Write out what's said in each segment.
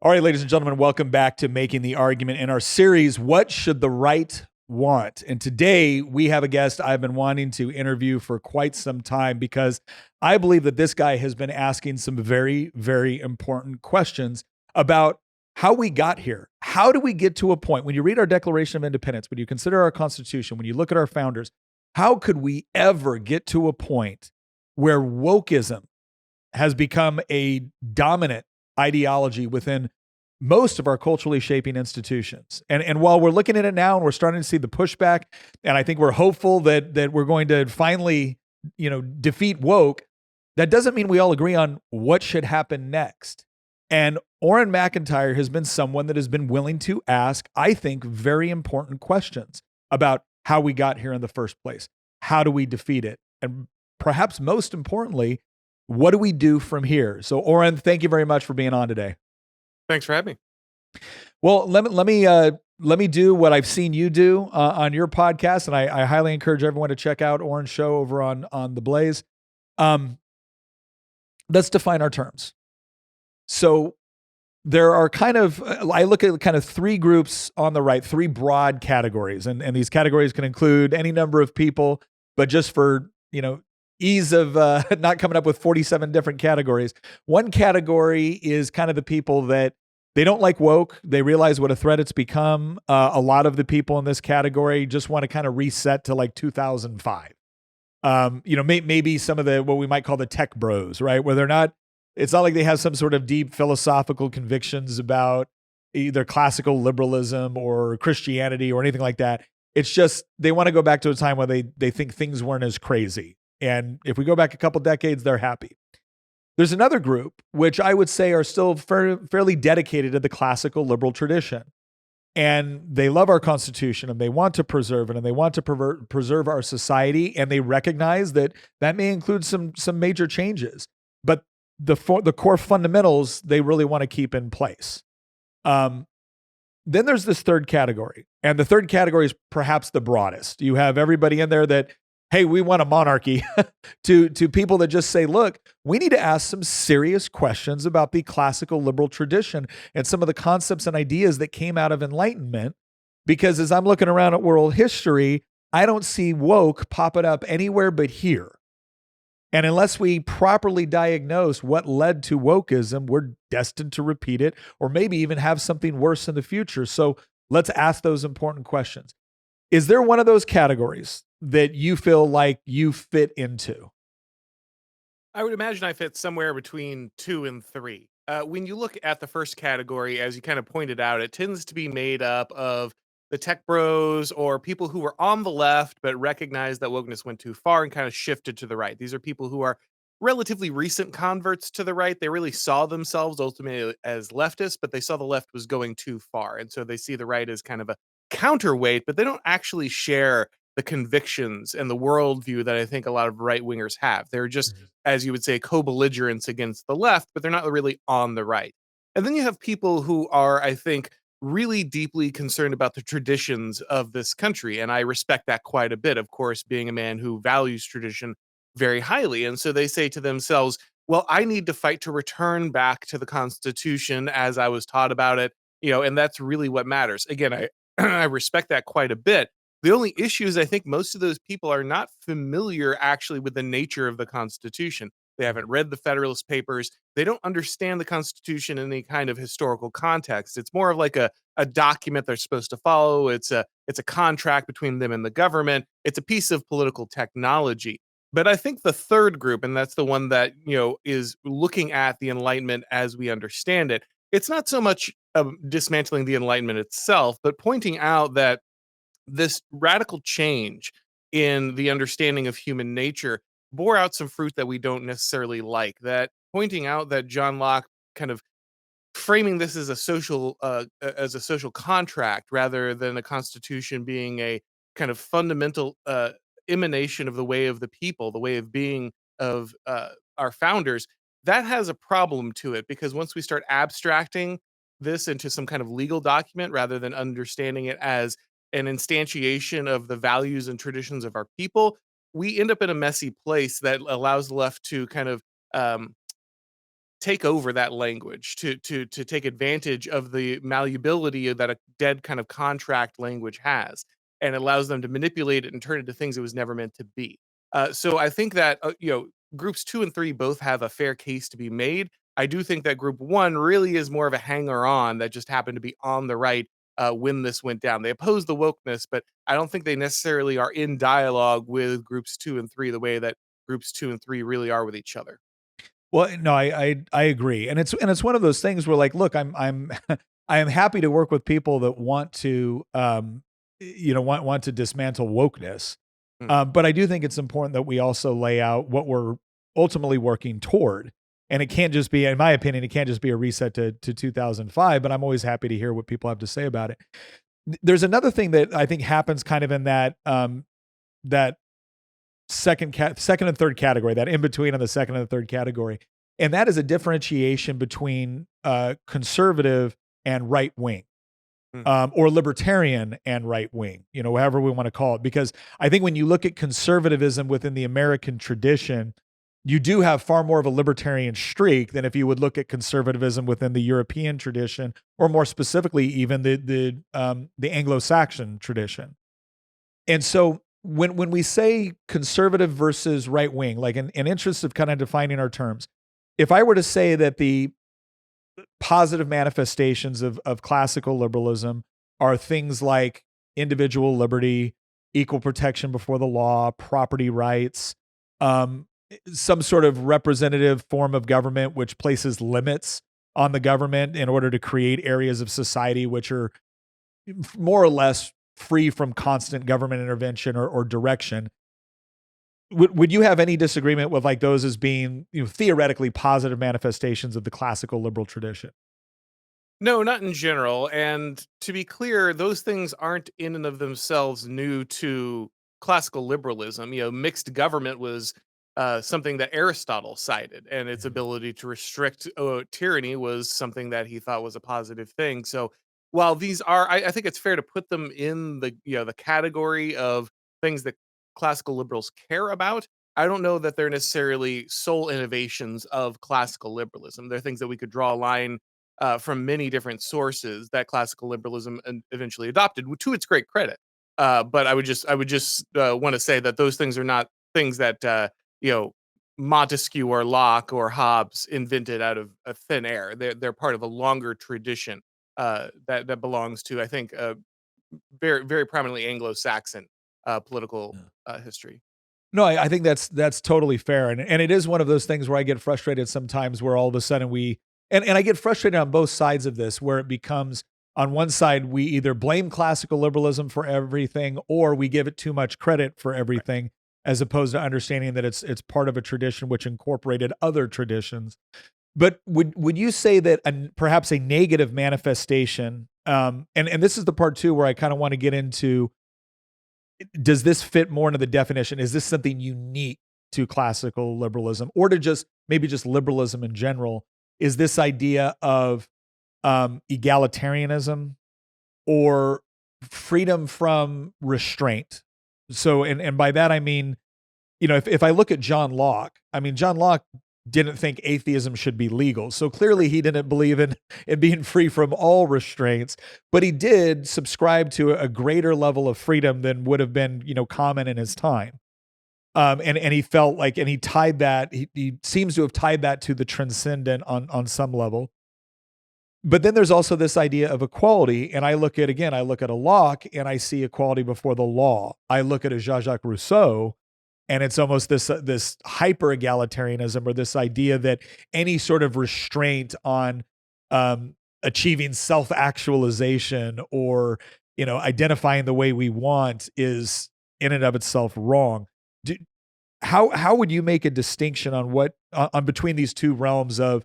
All right, ladies and gentlemen, welcome back to Making the Argument in our series, What Should the Right Want? And today we have a guest I've been wanting to interview for quite some time because I believe that this guy has been asking some very, very important questions about how we got here. How do we get to a point, when you read our Declaration of Independence, when you consider our Constitution, when you look at our founders, how could we ever get to a point where wokeism has become a dominant ideology within most of our culturally shaping institutions? And while we're looking at it now and we're starting to see the pushback, and I think we're hopeful that we're going to finally, defeat woke, that doesn't mean we all agree on what should happen next. And Auron MacIntyre has been someone that has been willing to ask, I think, very important questions about how we got here in the first place. How do we defeat it? And perhaps most importantly, what do we do from here? So, Auron, thank you very much for being on today. Thanks for having me. Well, let me do what I've seen you do on your podcast, and I highly encourage everyone to check out Auron's show over on the Blaze. Let's define our terms. So there are I look at kind of three groups on the right, three broad categories, and these categories can include any number of people, but just for ease of not coming up with 47 different categories. One category is kind of the people that they don't like woke. They realize what a threat it's become. A lot of the people in this category just want to kind of reset to like 2005. Maybe some of what we might call the tech bros, right? Where it's not like they have some sort of deep philosophical convictions about either classical liberalism or Christianity or anything like that. It's just they want to go back to a time where they think things weren't as crazy. And if we go back a couple decades, they're happy. There's another group, which I would say are still fairly dedicated to the classical liberal tradition. And they love our Constitution and they want to preserve it and they want to preserve our society. And they recognize that may include some major changes. But the core fundamentals, they really want to keep in place. Then there's this third category. And the third category is perhaps the broadest. You have everybody in there that, hey, we want a monarchy, to people that just say, look, we need to ask some serious questions about the classical liberal tradition and some of the concepts and ideas that came out of Enlightenment. Because as I'm looking around at world history, I don't see woke popping up anywhere but here. And unless we properly diagnose what led to wokeism, we're destined to repeat it or maybe even have something worse in the future. So let's ask those important questions. Is there one of those categories that you feel like you fit into? I would imagine I fit somewhere between 2 and 3. When you look at the first category, as you kind of pointed out, it tends to be made up of the tech bros or people who were on the left but recognized that wokeness went too far and kind of shifted to the right. These are people who are relatively recent converts to the right. They really saw themselves ultimately as leftists, but they saw the left was going too far. And so they see the right as kind of a counterweight, but they don't actually share the convictions and the worldview that I think a lot of right wingers have. They're just, as you would say, co-belligerents against the left, but they're not really on the right. And then you have people who are, I think, really deeply concerned about the traditions of this country. And I respect that quite a bit, of course, being a man who values tradition very highly. And so they say to themselves, well, I need to fight to return back to the Constitution as I was taught about it, and that's really what matters. Again, I I respect that quite a bit. The only issue is I think most of those people are not familiar actually with the nature of the Constitution. They haven't read the Federalist Papers. They don't understand the Constitution in any kind of historical context. It's more of like a document they're supposed to follow. It's a contract between them and the government. It's a piece of political technology. But I think the third group, and that's the one that is looking at the Enlightenment as we understand it. It's not so much dismantling the Enlightenment itself, but pointing out that this radical change in the understanding of human nature bore out some fruit that we don't necessarily like. That pointing out that John Locke kind of framing this as a social contract rather than a constitution being a kind of fundamental emanation of the way of the people, the way of being of our founders, that has a problem to it because once we start abstracting this into some kind of legal document rather than understanding it as an instantiation of the values and traditions of our people, we end up in a messy place that allows the left to kind of um, take over that language, to take advantage of the malleability that a dead kind of contract language has, and allows them to manipulate it and turn it into things it was never meant to be. So I think that groups 2 and 3 both have a fair case to be made. I do think that group one really is more of a hanger on that just happened to be on the right when this went down. They oppose the wokeness, but I don't think they necessarily are in dialogue with groups 2 and 3 the way that groups 2 and 3 really are with each other. Well, no, I agree, and it's one of those things where like, look, I'm I am happy to work with people that want to, want to dismantle wokeness, Mm. but I do think it's important that we also lay out what we're ultimately working toward, and it can't just be, in my opinion, it can't just be a reset to 2005. But I'm always happy to hear what people have to say about it. There's another thing that I think happens kind of in that second and third category, that in between on the second and the third category, and that is a differentiation between conservative and right wing, Mm. or libertarian and right wing, however we want to call it. Because I think when you look at conservatism within the American tradition, you do have far more of a libertarian streak than if you would look at conservatism within the European tradition, or more specifically, even the Anglo-Saxon tradition. And so when we say conservative versus right wing, like in interest of kind of defining our terms, if I were to say that the positive manifestations of classical liberalism are things like individual liberty, equal protection before the law, property rights, um, some sort of representative form of government which places limits on the government in order to create areas of society which are more or less free from constant government intervention or direction. Would you have any disagreement with like those as being, theoretically positive manifestations of the classical liberal tradition? No, not in general. And to be clear, those things aren't in and of themselves new to classical liberalism. Mixed government was something that Aristotle cited, and its Mhm. ability to restrict tyranny was something that he thought was a positive thing. So, while these are, I think it's fair to put them in the category of things that classical liberals care about. I don't know that they're necessarily sole innovations of classical liberalism. They're things that we could draw a line from many different sources that classical liberalism eventually adopted, to its great credit. But I would just want to say that those things are not things that you know Montesquieu or Locke or Hobbes invented out of thin air. They're part of a longer tradition that belongs to, I think, very very prominently Anglo-Saxon political Yeah. history. No, I think that's totally fair, and it is one of those things where I get frustrated sometimes, where all of a sudden and I get frustrated on both sides of this, where it becomes, on one side we either blame classical liberalism for everything, or we give it too much credit for Right. everything, as opposed to understanding that it's part of a tradition which incorporated other traditions. But would you say that perhaps a negative manifestation, and this is the part too where I kind of want to get into, does this fit more into the definition? Is this something unique to classical liberalism, or to just maybe just liberalism in general? Is this idea of egalitarianism or freedom from restraint? So, and by that I mean, if I look at John Locke, I mean, John Locke didn't think atheism should be legal. So clearly he didn't believe in being free from all restraints, but he did subscribe to a greater level of freedom than would have been, common in his time. And he felt like, and he tied that, he seems to have tied that to the transcendent on some level. But then there's also this idea of equality. And I look at a Locke and I see equality before the law. I look at a Jean-Jacques Rousseau, and it's almost this hyper egalitarianism, or this idea that any sort of restraint on achieving self actualization, or identifying the way we want, is in and of itself wrong. Do, how would you make a distinction on on between these two realms of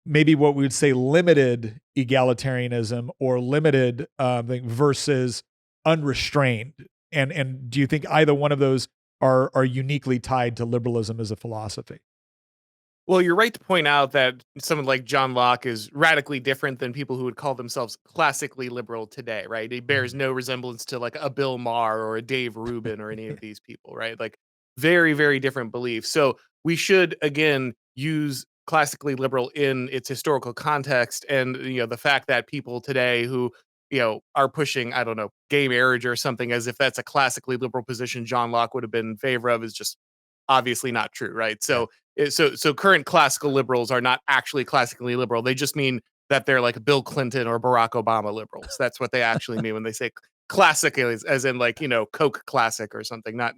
maybe what we would say limited egalitarianism, or limited versus unrestrained? And do you think either one of those are uniquely tied to liberalism as a philosophy? Well, you're right to point out that someone like John Locke is radically different than people who would call themselves classically liberal today, right? He bears Mhm. no resemblance to like a Bill Maher or a Dave Rubin or any of these people, right? Like very, very different beliefs. So we should again use classically liberal in its historical context, and the fact that people today who are pushing, I don't know, gay marriage or something as if that's a classically liberal position John Locke would have been in favor of is just obviously not true, right? Yeah. So current classical liberals are not actually classically liberal. They just mean that they're like Bill Clinton or Barack Obama liberals. That's what they actually mean when they say classic, as in like Coke classic or something, not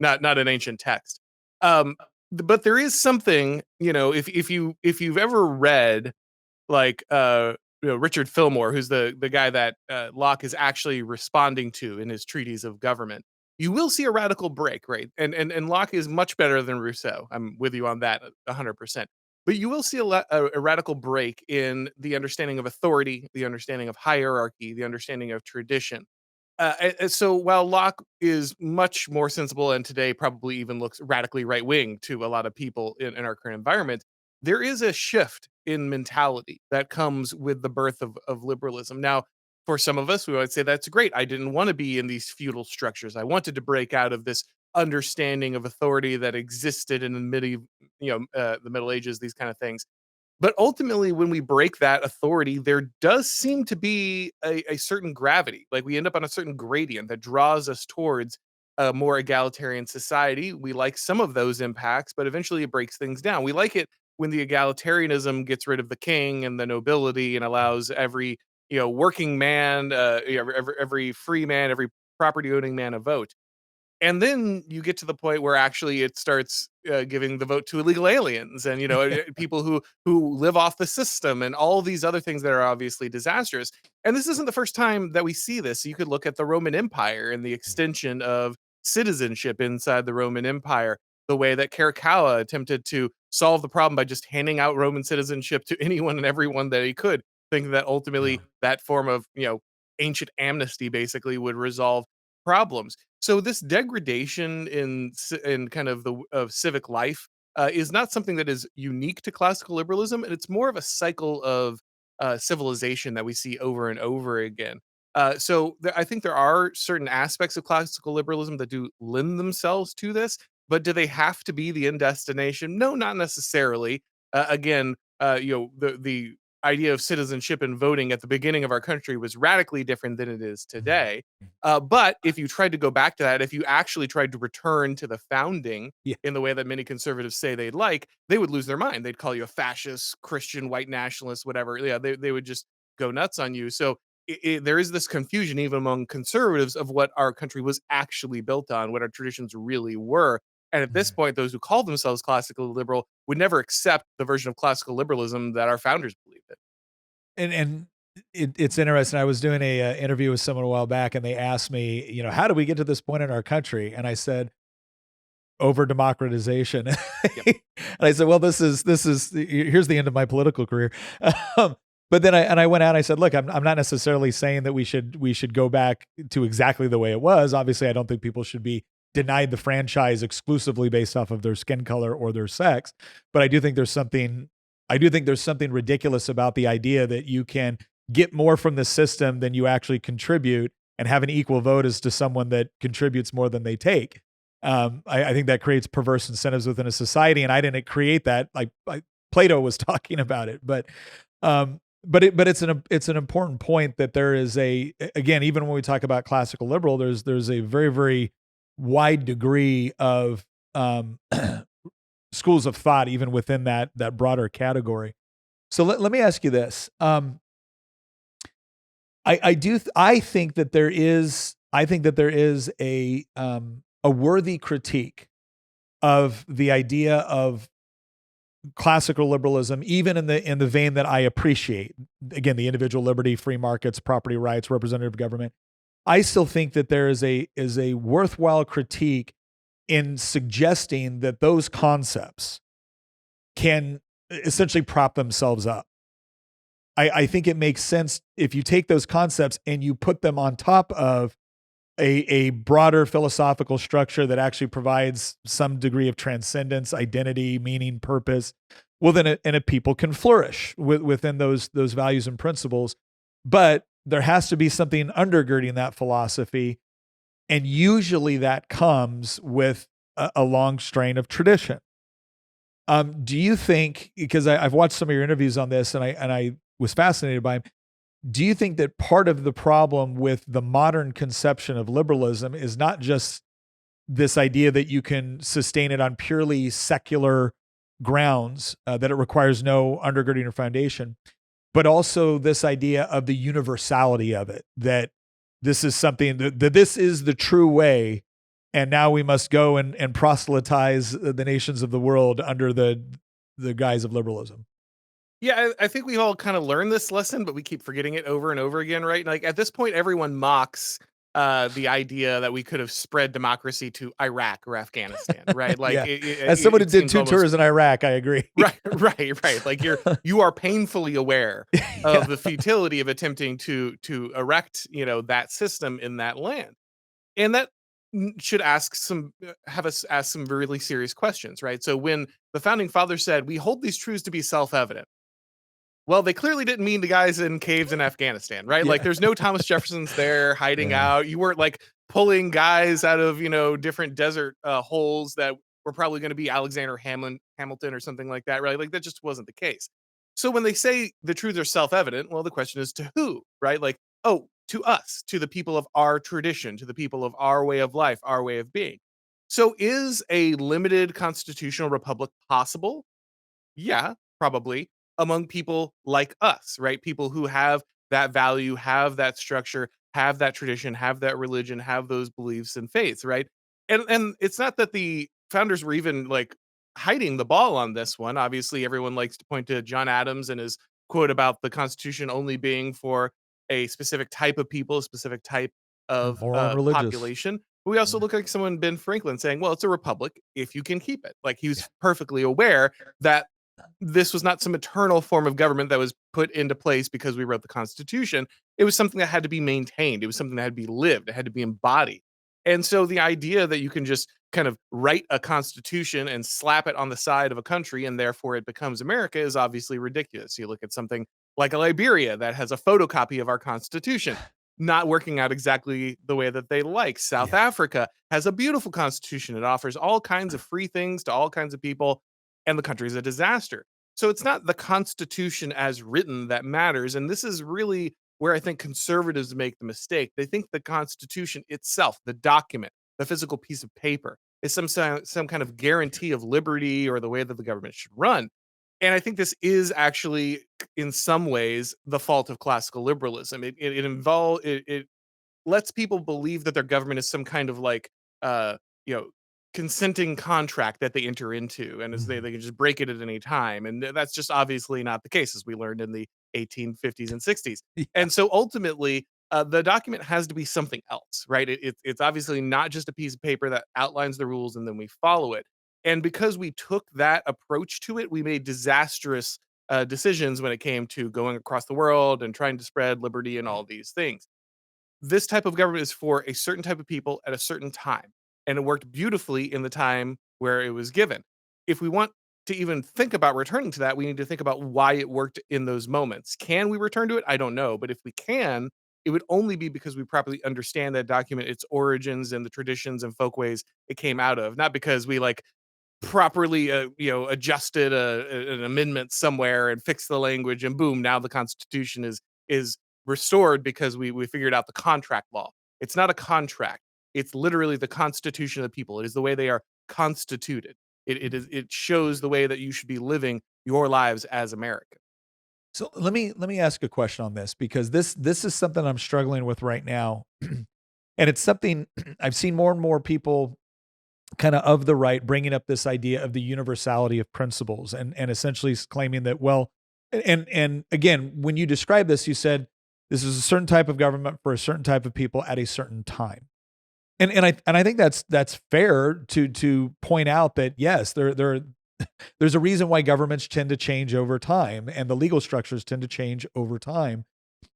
an ancient text. Um, but there is something, if you've ever read like Richard Fillmore, who's the guy that Locke is actually responding to in his treatise of government, you will see a radical break, right? And Locke is much better than Rousseau. I'm with you on that 100%. But you will see a radical break in the understanding of authority, the understanding of hierarchy, the understanding of tradition. So while Locke is much more sensible and today probably even looks radically right wing to a lot of people in our current environment, there is a shift in mentality that comes with the birth of liberalism. Now, for some of us, we would say that's great. I didn't want to be in these feudal structures. I wanted to break out of this understanding of authority that existed in the the Middle Ages, these kind of things. But ultimately, when we break that authority, there does seem to be a certain gravity. Like we end up on a certain gradient that draws us towards a more egalitarian society. We like some of those impacts, but eventually it breaks things down. We like it when the egalitarianism gets rid of the king and the nobility and allows every working man, every free man, every property owning man a vote. And then you get to the point where actually it starts giving the vote to illegal aliens and people who live off the system and all these other things that are obviously disastrous. And this isn't the first time that we see this. You could look at the Roman Empire and the extension of citizenship inside the Roman Empire, the way that Caracalla attempted to solve the problem by just handing out Roman citizenship to anyone and everyone that he could, thinking that ultimately that form of ancient amnesty basically would resolve problems. So this degradation in kind of the of civic life is not something that is unique to classical liberalism, and it's more of a cycle of civilization that we see over and over again. I think there are certain aspects of classical liberalism that do lend themselves to this, but do they have to be the end destination? No, not necessarily. Again, the idea of citizenship and voting at the beginning of our country was radically different than it is today. But if you tried to go back to that, if you actually tried to return to the founding Yeah. in the way that many conservatives say they'd like, they would lose their mind. They'd call you a fascist, Christian, white nationalist, whatever. Yeah, they would just go nuts on you. So there is this confusion even among conservatives of what our country was actually built on, what our traditions really were. And at this point, those who call themselves classical liberal would never accept the version of classical liberalism that our founders believed in. And it's interesting. I was doing a interview with someone a while back, and they asked me, how do we get to this point in our country? And I said, over democratization. Yep. And I said, well, here's the end of my political career. But then I went out and I said, look, I'm not necessarily saying that we should go back to exactly the way it was. Obviously, I don't think people should be denied the franchise exclusively based off of their skin color or their sex. But I do think there's something ridiculous about the idea that you can get more from the system than you actually contribute and have an equal vote as to someone that contributes more than they take. I think that creates perverse incentives within a society, and I didn't create that. Like Plato was talking about it, but it's an important point that there is again, even when we talk about classical liberal, there's a very, very wide degree of schools of thought even within that broader category. So let me ask you this. I think that there is a worthy critique of the idea of classical liberalism, even in the vein that I appreciate. Again, the individual liberty, free markets, property rights, representative government. I still think that there is a worthwhile critique in suggesting that those concepts can essentially prop themselves up. I think it makes sense if you take those concepts and you put them on top of a broader philosophical structure that actually provides some degree of transcendence, identity, meaning, purpose. Well, then a people can flourish within those values and principles. But there has to be something undergirding that philosophy. And usually that comes with a long strain of tradition. Do you think, because I've watched some of your interviews on this and I was fascinated by them, do you think that part of the problem with the modern conception of liberalism is not just this idea that you can sustain it on purely secular grounds, that it requires no undergirding or foundation, but also this idea of the universality of it, that this is something that this is the true way, and now we must go and proselytize the nations of the world under the guise of liberalism? Yeah, I think we all kind of learned this lesson, but we keep forgetting it over and over again, right? Like at this point, everyone mocks the idea that we could have spread democracy to Iraq or Afghanistan, right? Like Yeah. As someone who it did seems 2 almost tours in Iraq, I agree. right. Like you are painfully aware Yeah. of the futility of attempting to erect, that system in that land, and that should have us ask some really serious questions, right? So when the founding fathers said we hold these truths to be self-evident, well, they clearly didn't mean the guys in caves in Afghanistan, right? Like, Yeah. there's no Thomas Jeffersons there hiding Yeah. out. You weren't like pulling guys out of, different desert holes that were probably going to be Alexander Hamilton or something like that, right? Like, that just wasn't the case. So when they say the truths are self evident, well, the question is to who, right? Like, oh, to us, to the people of our tradition, to the people of our way of life, our way of being. So is a limited constitutional republic possible? Yeah, probably among people like us, right? People who have that value, have that structure, have that tradition, have that religion, have those beliefs and faiths, right? And it's not that the founders were even like hiding the ball on this one. Obviously, everyone likes to point to John Adams and his quote about the Constitution only being for a specific type of people, a specific type of Moral and religious. population. But we also Yeah. look like someone Ben Franklin saying, "Well, it's a republic if you can keep it." Like he was perfectly aware that this was not some eternal form of government that was put into place because we wrote the Constitution. It was something that had to be maintained. It was something that had to be lived. It had to be embodied. And so the idea that you can just kind of write a constitution and slap it on the side of a country and therefore it becomes America is obviously ridiculous. You look at something like a Liberia that has a photocopy of our constitution, not working out exactly the way that they like. South Yeah. Africa has a beautiful constitution. It offers all kinds of free things to all kinds of people, and the country is a disaster. So it's not the Constitution as written that matters. And this is really where I think conservatives make the mistake. They think the Constitution itself, the document, the physical piece of paper, is some kind of guarantee of liberty or the way that the government should run. And I think this is actually, in some ways, the fault of classical liberalism. It lets people believe that their government is some kind of like uh you know consenting contract that they enter into, and as they Mhm. can just break it at any time, and that's just obviously not the case, as we learned in the 1850s and 60s. Yeah. And so ultimately the document has to be something else, right? It's obviously not just a piece of paper that outlines the rules and then we follow it. And because we took that approach to it, we made disastrous decisions when it came to going across the world and trying to spread liberty and all these things. This type of government is for a certain type of people at a certain time, and it worked beautifully in the time where it was given. If we want to even think about returning to that, we need to think about why it worked in those moments. Can we return to it? I don't know, but if we can, it would only be because we properly understand that document, its origins and the traditions and folkways it came out of, not because we like properly adjusted an amendment somewhere and fixed the language and boom, now the constitution is restored because we figured out the contract law. It's not a contract. It's literally the constitution of the people. It is the way they are constituted. It shows the way that you should be living your lives as American. So let me ask a question on this, because this is something I'm struggling with right now. And it's something I've seen more and more people kind of the right bringing up this idea of the universality of principles, and essentially claiming that, well, and again, when you describe this, you said this is a certain type of government for a certain type of people at a certain time. And I think that's fair to point out that yes, there's a reason why governments tend to change over time and the legal structures tend to change over time.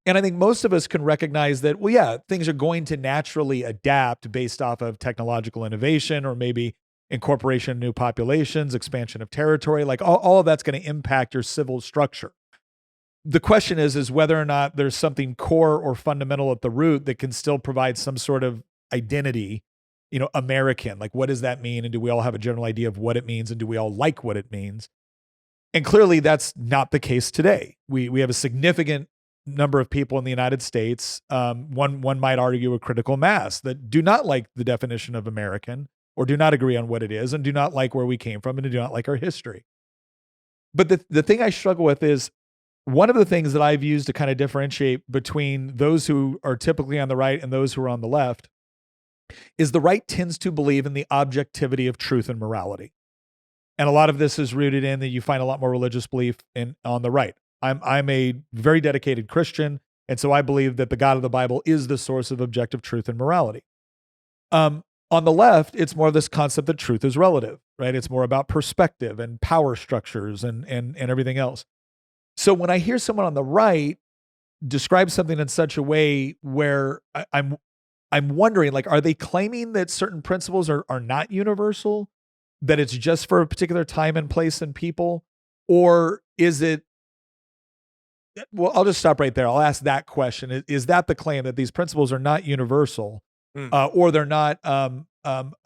And I think most of us can recognize that, well, yeah, things are going to naturally adapt based off of technological innovation, or maybe incorporation of new populations, expansion of territory. Like all of that's going to impact your civil structure. The question is whether or not there's something core or fundamental at the root that can still provide some sort of identity American. Like, what does that mean? And do we all have a general idea of what it means? And do we all like what it means? And clearly that's not the case today. We have a significant number of people in the United States, one might argue a critical mass, that do not like the definition of American, or do not agree on what it is, and do not like where we came from, and do not like our history. But the thing I struggle with is, one of the things that I've used to kind of differentiate between those who are typically on the right and those who are on the left is the right tends to believe in the objectivity of truth and morality. And a lot of this is rooted in that you find a lot more religious belief on the right. I'm a very dedicated Christian, and so I believe that the God of the Bible is the source of objective truth and morality. On the left, it's more of this concept that truth is relative, right? It's more about perspective and power structures and everything else. So when I hear someone on the right describe something in such a way where I'm wondering, like, are they claiming that certain principles are not universal, that it's just for a particular time and place and people? Or is it, well, I'll just stop right there. I'll ask that question. Is that the claim, that these principles are not universal, or they're not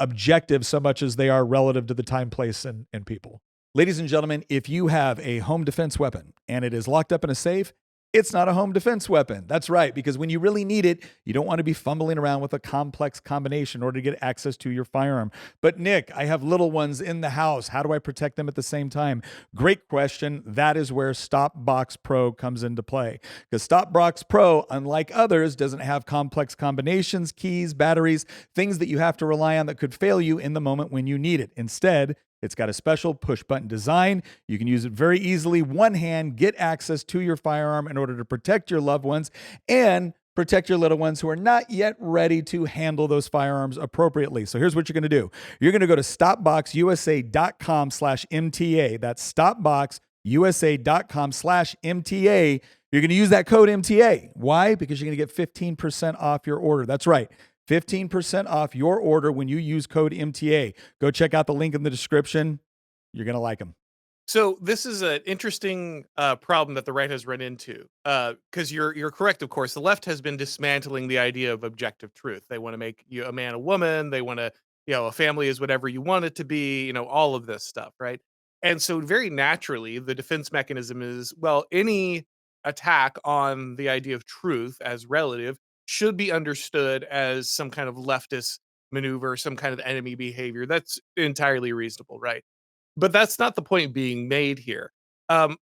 objective so much as they are relative to the time, place, and people? Ladies and gentlemen, if you have a home defense weapon and it is locked up in a safe, it's not a home defense weapon. That's right, because when you really need it, you don't want to be fumbling around with a complex combination in order to get access to your firearm. But Nick, I have little ones in the house. How do I protect them at the same time? Great question. That is where StopBox Pro comes into play. Because StopBox Pro, unlike others, doesn't have complex combinations, keys, batteries, things that you have to rely on that could fail you in the moment when you need it. Instead, it's got a special push button design. You can use it very easily, one hand, get access to your firearm in order to protect your loved ones and protect your little ones who are not yet ready to handle those firearms appropriately. So here's what you're going to do. You're going to go to stopboxusa.com/MTA. That's stopboxusa.com/MTA. You're going to use that code MTA. Why? Because you're going to get 15% off your order. That's right. 15% off your order when you use code MTA. Go check out the link in the description. You're going to like them. So this is an interesting problem that the right has run into, because you're correct. Of course, the left has been dismantling the idea of objective truth. They want to make you a man, a woman. They want to, a family is whatever you want it to be. All of this stuff, right? And so very naturally, the defense mechanism is, well, any attack on the idea of truth as relative should be understood as some kind of leftist maneuver, some kind of enemy behavior. That's entirely reasonable, right? But that's not the point being made here. Um,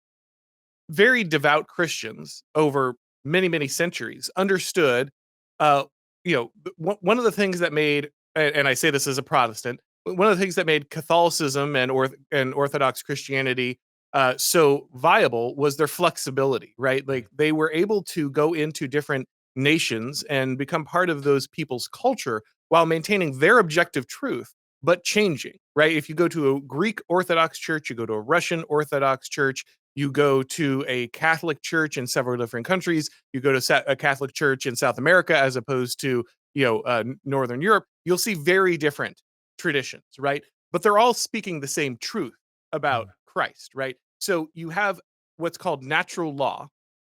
Very devout Christians over many, many centuries understood, one of the things that made, and I say this as a Protestant, one of the things that made Catholicism and Orthodox Christianity so viable was their flexibility, right? Like they were able to go into different nations and become part of those people's culture while maintaining their objective truth, but changing, right? If you go to a Greek Orthodox church, you go to a Russian Orthodox church, you go to a Catholic church in several different countries, you go to a Catholic church in South America as opposed to, Northern Europe, you'll see very different traditions, right? But they're all speaking the same truth about Christ, right? So you have what's called natural law,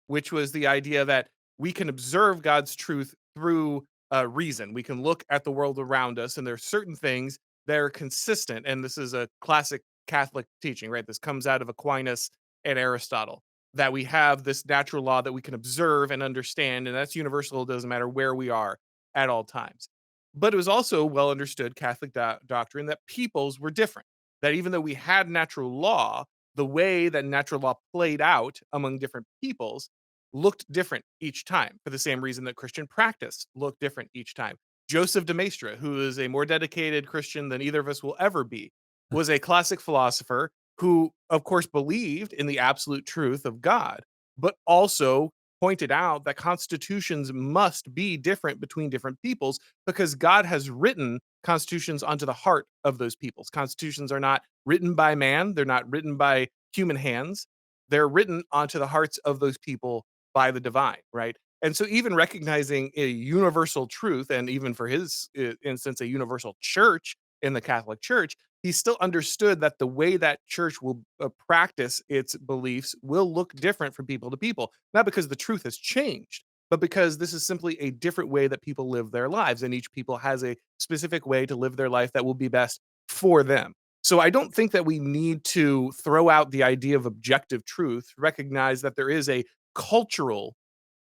which was the idea that we can observe God's truth through reason. We can look at the world around us, and there are certain things that are consistent. And this is a classic Catholic teaching, right? This comes out of Aquinas and Aristotle, that we have this natural law that we can observe and understand, and that's universal. It doesn't matter where we are at all times. But it was also well understood Catholic doctrine that peoples were different, that even though we had natural law, the way that natural law played out among different peoples looked different each time, for the same reason that Christian practice looked different each time. Joseph de Maistre, who is a more dedicated Christian than either of us will ever be, was a classic philosopher who, of course, believed in the absolute truth of God, but also pointed out that constitutions must be different between different peoples because God has written constitutions onto the heart of those peoples. Constitutions are not written by man, they're not written by human hands, they're written onto the hearts of those people by the divine, right? And so, even recognizing a universal truth, and even for his instance, a universal church in the Catholic Church, he still understood that the way that church will practice its beliefs will look different from people to people, not because the truth has changed, but because this is simply a different way that people live their lives, and each people has a specific way to live their life that will be best for them. So I don't think that we need to throw out the idea of objective truth, recognize that there is a cultural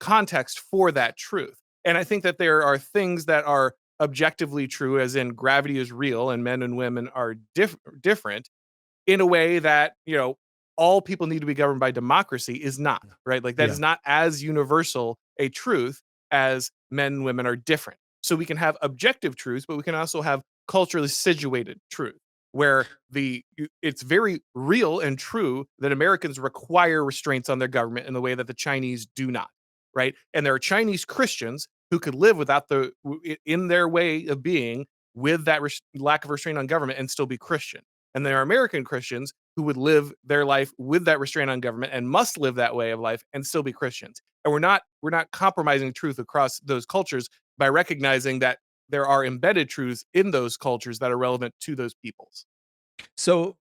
context for that truth. And I think that there are things that are objectively true, as in gravity is real and men and women are different, in a way that, all people need to be governed by democracy is not, right? Like that Yeah. is not as universal a truth as men and women are different. So we can have objective truths, but we can also have culturally situated truth where it's very real and true that Americans require restraints on their government in the way that the Chinese do not, right? And there are Chinese Christians who could live without in their way of being with that lack of restraint on government and still be Christian. And there are American Christians who would live their life with that restraint on government and must live that way of life and still be Christians. And we're not compromising truth across those cultures by recognizing that there are embedded truths in those cultures that are relevant to those peoples. So,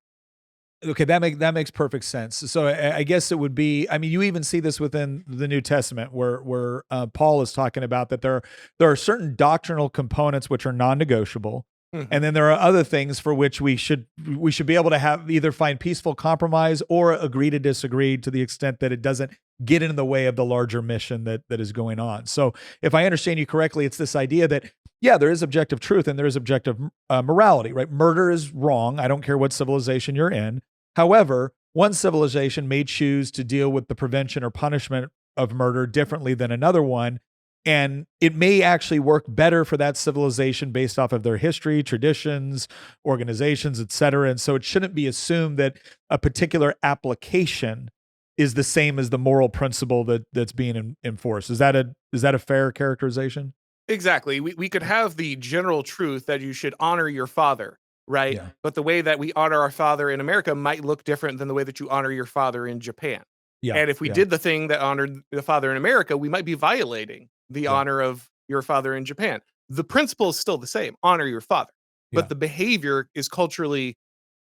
okay, that makes perfect sense. So I guess it would be. I mean, you even see this within the New Testament, where Paul is talking about that there are certain doctrinal components which are non-negotiable, and then there are other things for which we should be able to have either find peaceful compromise or agree to disagree to the extent that it doesn't get in the way of the larger mission that is going on. So if I understand you correctly, it's this idea that, yeah, there is objective truth and there is objective morality, right? Murder is wrong. I don't care what civilization you're in. However, one civilization may choose to deal with the prevention or punishment of murder differently than another one. And it may actually work better for that civilization based off of their history, traditions, organizations, et cetera. And so it shouldn't be assumed that a particular application is the same as the moral principle that's being enforced. Is that a fair characterization? Exactly. We could have the general truth that you should honor your father, right? Yeah. But the way that we honor our father in America might look different than the way that you honor your father in Japan. Yeah. And if we yeah. did the thing that honored the father in America, we might be violating the honor of your father in Japan. The principle is still the same: honor your father, but Yeah. the behavior is culturally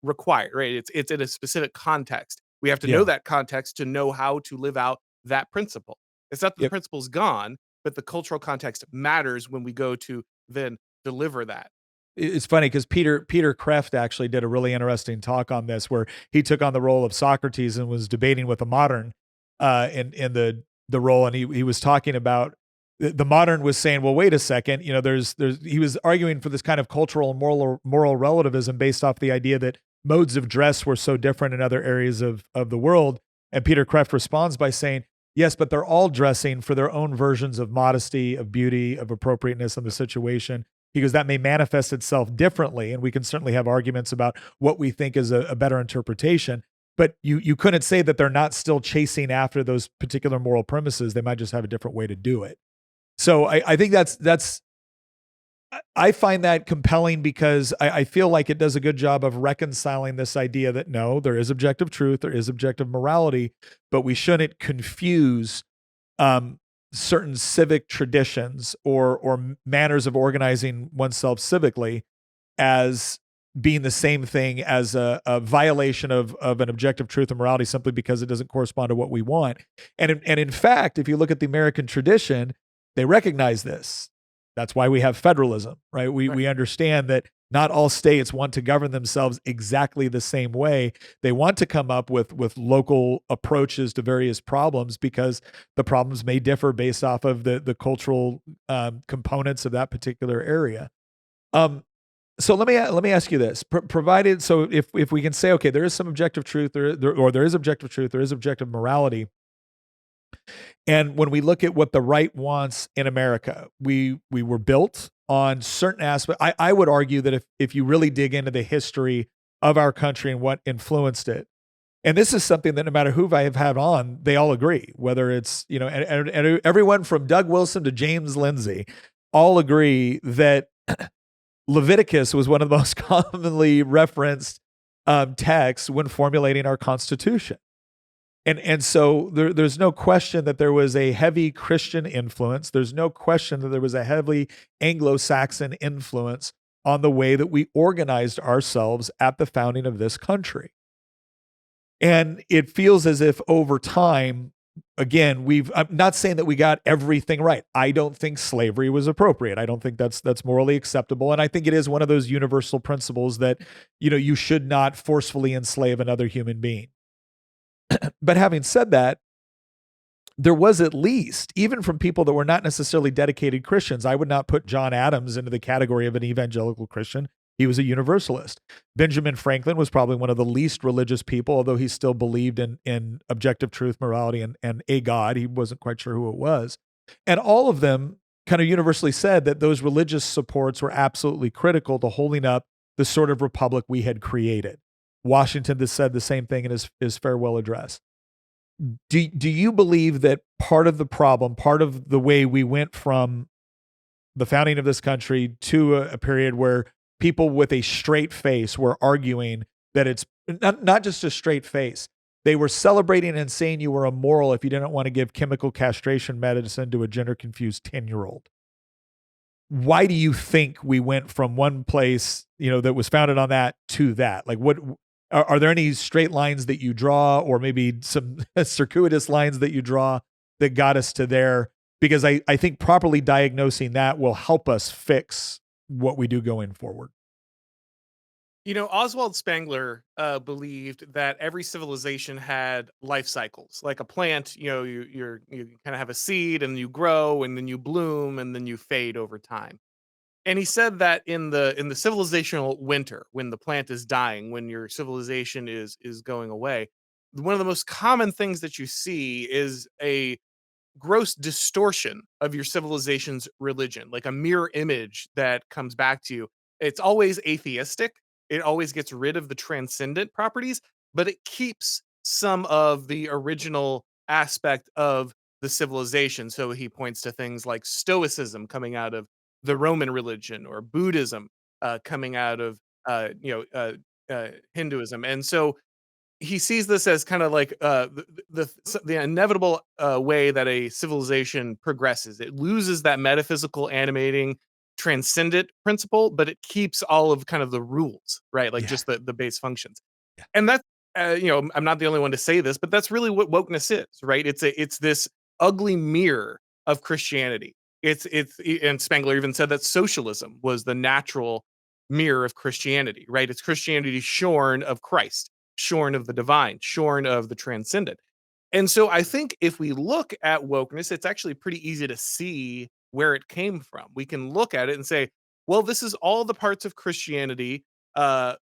required, right? It's in a specific context. We have to Yeah. know that context to know how to live out that principle. It's not that the Yep. principle's gone, but the cultural context matters when we go to then deliver that. It's funny because Peter Kreeft actually did a really interesting talk on this, where he took on the role of Socrates and was debating with a modern in the role, and he was talking about the modern was saying, well, wait a second, there's he was arguing for this kind of cultural and moral relativism based off the idea that modes of dress were so different in other areas of the world, and Peter Kreeft responds by saying, yes, but they're all dressing for their own versions of modesty, of beauty, of appropriateness in the situation. He goes, that may manifest itself differently, and we can certainly have arguments about what we think is a better interpretation. But you couldn't say that they're not still chasing after those particular moral premises. They might just have a different way to do it. So I think I find that compelling because I feel like it does a good job of reconciling this idea that no, there is objective truth, there is objective morality, but we shouldn't confuse certain civic traditions or manners of organizing oneself civically as being the same thing as a violation of an objective truth and morality simply because it doesn't correspond to what we want. And in fact, if you look at the American tradition, they recognize this. That's why we have federalism, right? We understand that not all states want to govern themselves exactly the same way. They want to come up with local approaches to various problems because the problems may differ based off of the cultural components of that particular area. So let me ask you this: provided, so if we can say, okay, there is some objective truth, there is objective truth, there is objective morality. And when we look at what the right wants in America, we were built on certain aspects. I would argue that if you really dig into the history of our country and what influenced it, and this is something that no matter who I have had on, they all agree, whether it's, and everyone from Doug Wilson to James Lindsay, all agree that Leviticus was one of the most commonly referenced texts when formulating our Constitution. And so there's no question that there was a heavy Christian influence. There's no question that there was a heavily Anglo-Saxon influence on the way that we organized ourselves at the founding of this country. And it feels as if over time, again, I'm not saying that we got everything right. I don't think slavery was appropriate. I don't think that's morally acceptable. And I think it is one of those universal principles that, you should not forcefully enslave another human being. But having said that, there was at least, even from people that were not necessarily dedicated Christians, I would not put John Adams into the category of an evangelical Christian. He was a universalist. Benjamin Franklin was probably one of the least religious people, although he still believed in objective truth, morality, and a God. He wasn't quite sure who it was. And all of them kind of universally said that those religious supports were absolutely critical to holding up the sort of republic we had created. Washington has said the same thing in his farewell address. Do you believe that part of the problem, part of the way we went from the founding of this country to a period where people with a straight face were arguing that it's not just a straight face, they were celebrating and saying you were immoral if you didn't want to give chemical castration medicine to a gender-confused 10-year-old? Why do you think we went from one place, that was founded on that to that? Like, what are there any straight lines that you draw, or maybe some circuitous lines that you draw that got us to there? Because I think properly diagnosing that will help us fix what we do going forward. Oswald Spengler believed that every civilization had life cycles. Like a plant, you kind of have a seed and you grow and then you bloom and then you fade over time. And he said that in the civilizational winter, when the plant is dying, when your civilization is going away, one of the most common things that you see is a gross distortion of your civilization's religion, like a mirror image that comes back to you. It's always atheistic. It always gets rid of the transcendent properties, but it keeps some of the original aspect of the civilization. So he points to things like Stoicism coming out of the Roman religion, or Buddhism coming out of Hinduism, and so he sees this as kind of like the inevitable way that a civilization progresses. It loses that metaphysical, animating, transcendent principle, but it keeps all of kind of the rules, right? Like Yeah. just the base functions. Yeah. And that's I'm not the only one to say this, but that's really what wokeness is, right? It's this ugly mirror of Christianity. And Spengler even said that socialism was the natural mirror of Christianity, right? It's Christianity shorn of Christ, shorn of the divine, shorn of the transcendent. And so I think if we look at wokeness, it's actually pretty easy to see where it came from. We can look at it and say, well, this is all the parts of Christianity, but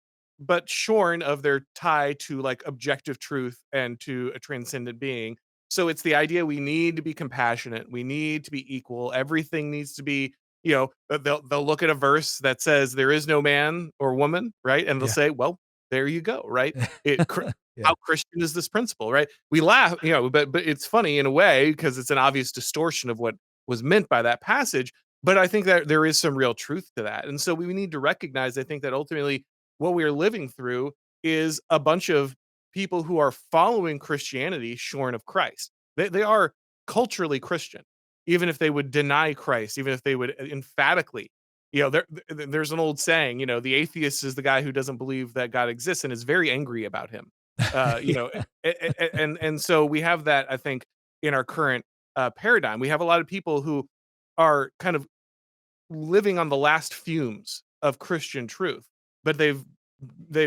shorn of their tie to like objective truth and to a transcendent being. So it's the idea we need to be compassionate, we need to be equal, everything needs to be, they'll look at a verse that says there is no man or woman, right? And they'll Yeah. say, well, there you go, right? Yeah. How Christian is this principle, right? We laugh, but it's funny in a way because it's an obvious distortion of what was meant by that passage. But I think that there is some real truth to that. And so we need to recognize, I think, that ultimately what we are living through is a bunch of people who are following Christianity shorn of Christ. They are culturally Christian, even if they would deny Christ, even if they would emphatically, there's an old saying, the atheist is the guy who doesn't believe that God exists and is very angry about him. And so we have that, I think, in our current paradigm. We have a lot of people who are kind of living on the last fumes of Christian truth, but they've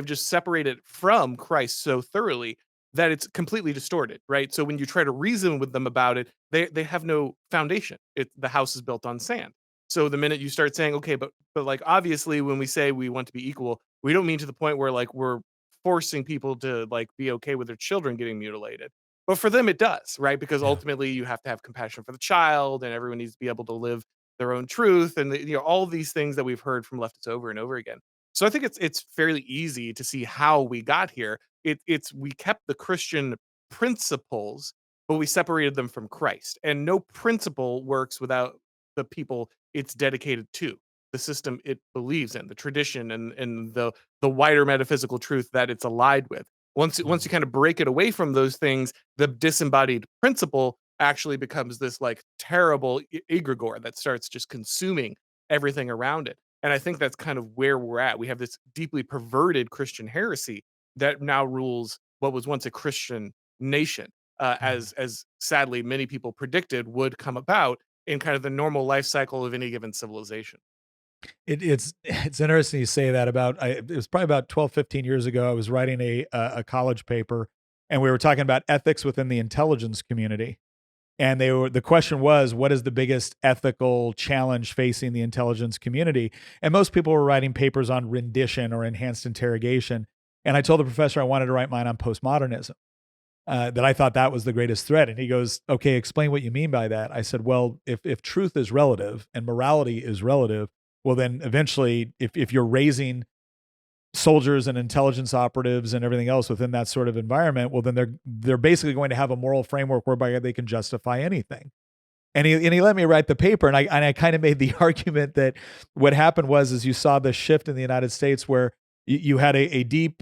just separated from Christ so thoroughly that it's completely distorted, right? So when you try to reason with them about it, they have no foundation. The house is built on sand. So the minute you start saying, okay, but like obviously when we say we want to be equal, we don't mean to the point where like we're forcing people to like be okay with their children getting mutilated. But for them it does, right? Because Yeah. ultimately you have to have compassion for the child and everyone needs to be able to live their own truth, and all of these things that we've heard from leftists over and over again. So I think it's fairly easy to see how we got here. It's we kept the Christian principles, but we separated them from Christ. And no principle works without the people it's dedicated to, the system it believes in, the tradition and the wider metaphysical truth that it's allied with. Once you kind of break it away from those things, the disembodied principle actually becomes this like terrible egregore that starts just consuming everything around it. And I think that's kind of where we're at. We have this deeply perverted Christian heresy that now rules what was once a Christian nation. as sadly many people predicted would come about in kind of the normal life cycle of any given civilization. It's interesting you say that about it was probably about 12, 15 years ago. I was writing a college paper, and we were talking about ethics within the intelligence community. And the question was, what is the biggest ethical challenge facing the intelligence community? And most people were writing papers on rendition or enhanced interrogation. And I told the professor I wanted to write mine on postmodernism, that I thought that was the greatest threat. And he goes, okay, explain what you mean by that. I said, well, if truth is relative and morality is relative, well, then eventually, if you're raising soldiers and intelligence operatives and everything else within that sort of environment, well, then they're basically going to have a moral framework whereby they can justify anything. And he let me write the paper, and I kind of made the argument that what happened was you saw the shift in the United States where you had a deep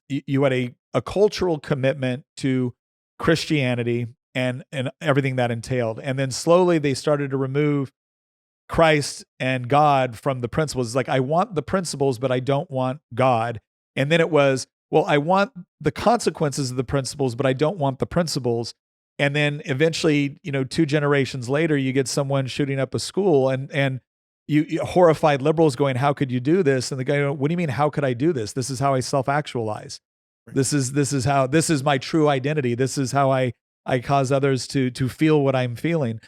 you had a cultural commitment to Christianity and everything that entailed, and then slowly they started to remove Christ and God from the principles. It's like, I want the principles, but I don't want God. And then it was, well, I want the consequences of the principles, but I don't want the principles. And then eventually, 2 generations later, you get someone shooting up a school, and you horrified liberals going, how could you do this? And the guy, what do you mean, how could I do this? This is how I self-actualize. Right. This is my true identity. This is how I cause others to feel what I'm feeling.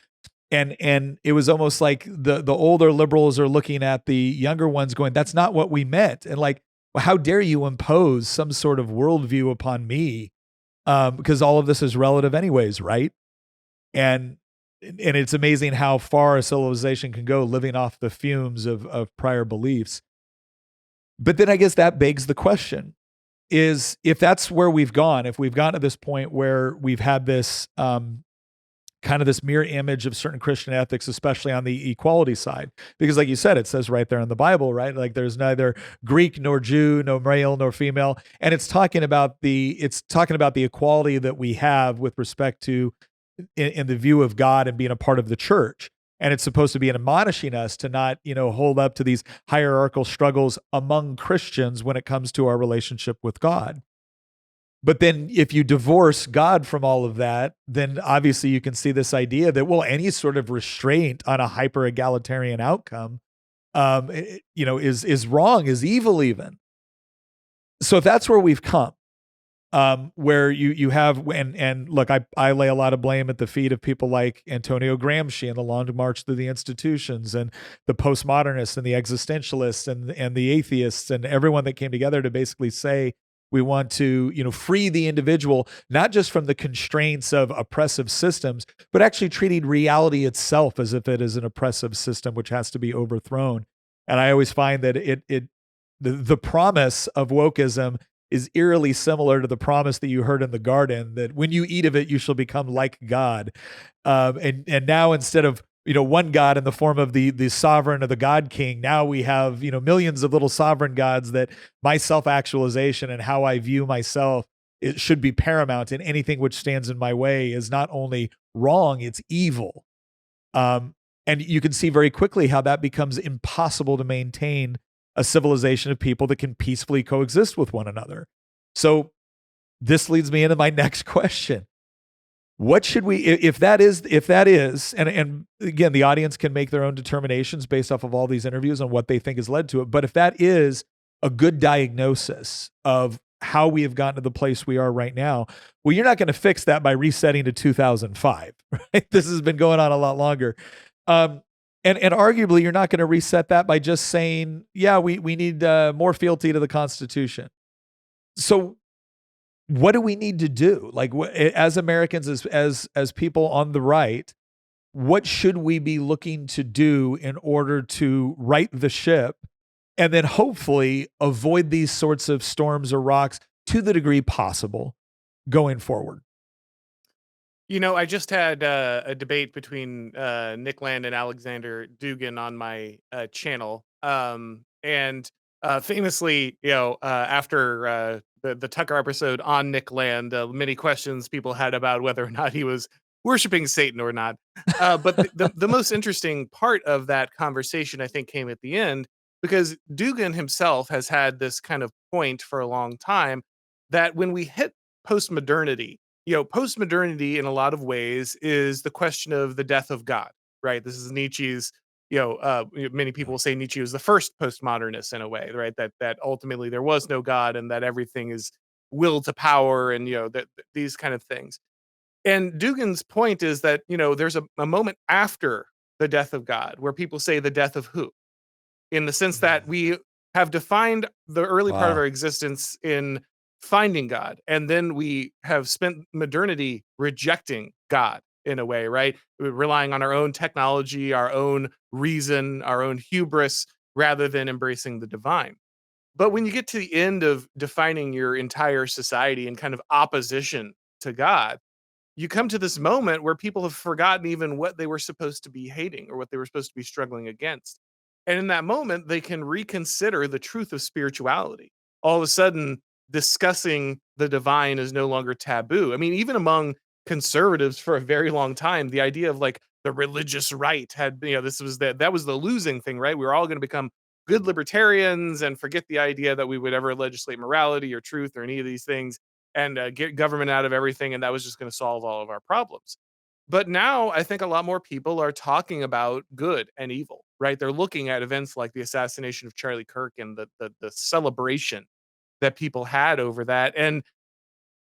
And it was almost like the older liberals are looking at the younger ones going, that's not what we meant. And like, well, how dare you impose some sort of worldview upon me? Because all of this is relative anyways, right? And it's amazing how far a civilization can go living off the fumes of prior beliefs. But then I guess that begs the question is, if that's where we've gone, if we've gotten to this point where we've had this kind of this mirror image of certain Christian ethics, especially on the equality side. Because like you said, it says right there in the Bible, right? Like there's neither Greek nor Jew, no male nor female. And it's talking about the equality that we have with respect to in the view of God and being a part of the church. And it's supposed to be admonishing us to not, hold up to these hierarchical struggles among Christians when it comes to our relationship with God. But then if you divorce God from all of that, then obviously you can see this idea that, well, any sort of restraint on a hyper egalitarian outcome, is wrong, is evil even. So if that's where we've come, where you have, and look, I lay a lot of blame at the feet of people like Antonio Gramsci and the Long March Through the Institutions and the postmodernists and the existentialists and the atheists and everyone that came together to basically say, we want to, free the individual, not just from the constraints of oppressive systems, but actually treating reality itself as if it is an oppressive system, which has to be overthrown. And I always find that the promise of wokeism is eerily similar to the promise that you heard in the garden, that when you eat of it, you shall become like God. And now instead of one God in the form of the sovereign or the God king, now we have, millions of little sovereign gods, that my self-actualization and how I view myself, it should be paramount, and anything which stands in my way is not only wrong, it's evil. And you can see very quickly how that becomes impossible to maintain a civilization of people that can peacefully coexist with one another. So this leads me into my next question. What should we, if that is, and again, the audience can make their own determinations based off of all these interviews on what they think has led to it. But if that is a good diagnosis of how we have gotten to the place we are right now, well, you're not going to fix that by resetting to 2005, right? This has been going on a lot longer. And arguably, you're not going to reset that by just saying, yeah, we need more fealty to the Constitution. So what do we need to do? Like, as Americans, as people on the right, what should we be looking to do in order to right the ship and then hopefully avoid these sorts of storms or rocks to the degree possible going forward? I just had a debate between Nick Land and Alexander Dugan on my channel. And famously, after the Tucker episode on Nick Land, many questions people had about whether or not he was worshiping Satan or not. But the most interesting part of that conversation, I think, came at the end, because Dugan himself has had this kind of point for a long time that when we hit postmodernity, postmodernity in a lot of ways is the question of the death of God, right? This is Nietzsche's, many people will say Nietzsche was the first postmodernist in a way, right? That ultimately there was no God and that everything is will to power and, that these kind of things. And Dugin's point is that, there's a moment after the death of God where people say the death of who? In the sense that we have defined the early part of Wow. our existence in finding God, and then we have spent modernity rejecting God in a way, right? We're relying on our own technology, our own reason, our own hubris, rather than embracing the divine. But when you get to the end of defining your entire society in kind of opposition to God, you come to this moment where people have forgotten even what they were supposed to be hating or what they were supposed to be struggling against. And in that moment, they can reconsider the truth of spirituality. All of a sudden, discussing the divine is no longer taboo. I mean, even among conservatives for a very long time, the idea of like the religious right had, this was that was the losing thing, right? We were all going to become good libertarians and forget the idea that we would ever legislate morality or truth or any of these things and get government out of everything, and that was just going to solve all of our problems. But now I think a lot more people are talking about good and evil, right? They're looking at events like the assassination of Charlie Kirk and the celebration that people had over that, and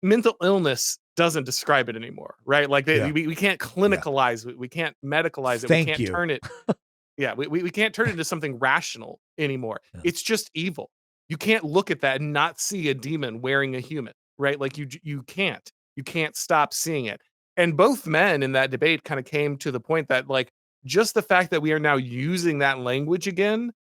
mental illness doesn't describe it anymore, right? Like Yeah. we can't Yeah. clinicalize it, we can't medicalize it, we Thank can't you. turn it yeah, we can't turn it into something rational anymore. Yeah. It's just evil. You can't look at that and not see a demon wearing a human, right? Like you can't. You can't stop seeing it. And both men in that debate kind of came to the point that like just the fact that we are now using that language again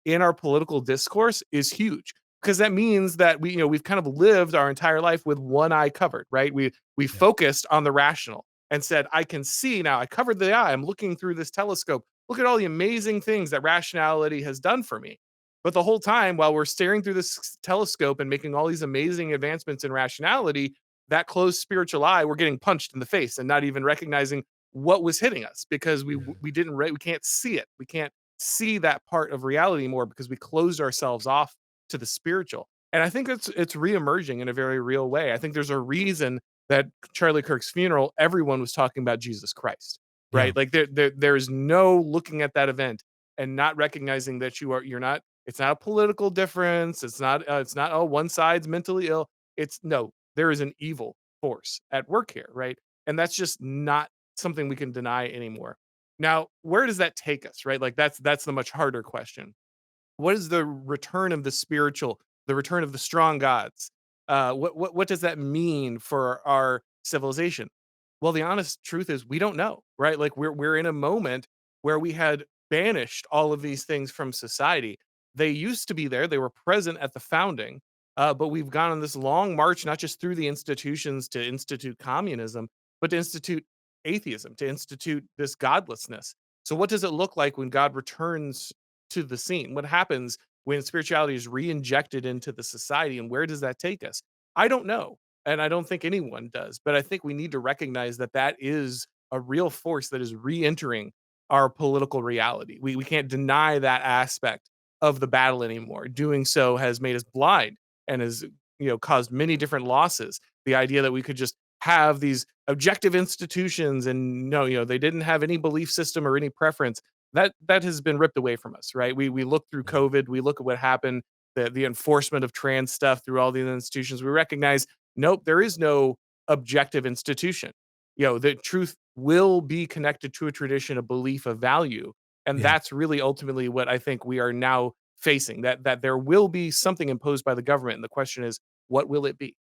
in our political discourse is huge because that means that we've kind of lived our entire life with one eye covered, right? We Yeah. focused on the rational and said, I can see now. I covered the eye. I'm looking through this telescope. Look at all the amazing things that rationality has done for me. But the whole time, while we're staring through this telescope and making all these amazing advancements in rationality, that closed spiritual eye, we're getting punched in the face and not even recognizing what was hitting us because we Yeah. we didn't we can't see it. We can't see that part of reality anymore because we closed ourselves off to the spiritual. And I think it's reemerging in a very real way. I think there's a reason that Charlie Kirk's funeral, everyone was talking about Jesus Christ, Yeah. right? Like there's no looking at that event and not recognizing that you're not. It's not a political difference. It's not oh one side's mentally ill. It's no, there is an evil force at work here, right? And that's just not something we can deny anymore. Now, where does that take us, right? Like that's the much harder question. What is the return of the spiritual, the return of the strong gods? What does that mean for our civilization? Well, the honest truth is we don't know, right? Like we're in a moment where we had banished all of these things from society. They used to be there; they were present at the founding, but we've gone on this long march, not just through the institutions to institute communism, but to institute atheism, to institute this godlessness. So, what does it look like when God returns to the scene? What happens when spirituality is re-injected into the society, and where does that take us? I don't know, and I don't think anyone does, but I think we need to recognize that that is a real force that is re-entering our political reality. We can't deny that aspect of the battle anymore. Doing so has made us blind and has caused many different losses. The idea that we could just have these objective institutions and no, they didn't have any belief system or any preference that has been ripped away from us, right? We look through Yeah. COVID, we look at what happened, the enforcement of trans stuff through all these institutions. We recognize, nope, there is no objective institution. The truth will be connected to a tradition, a belief, a value, and Yeah. that's really ultimately what I think we are now facing. That there will be something imposed by the government, and the question is, what will it be?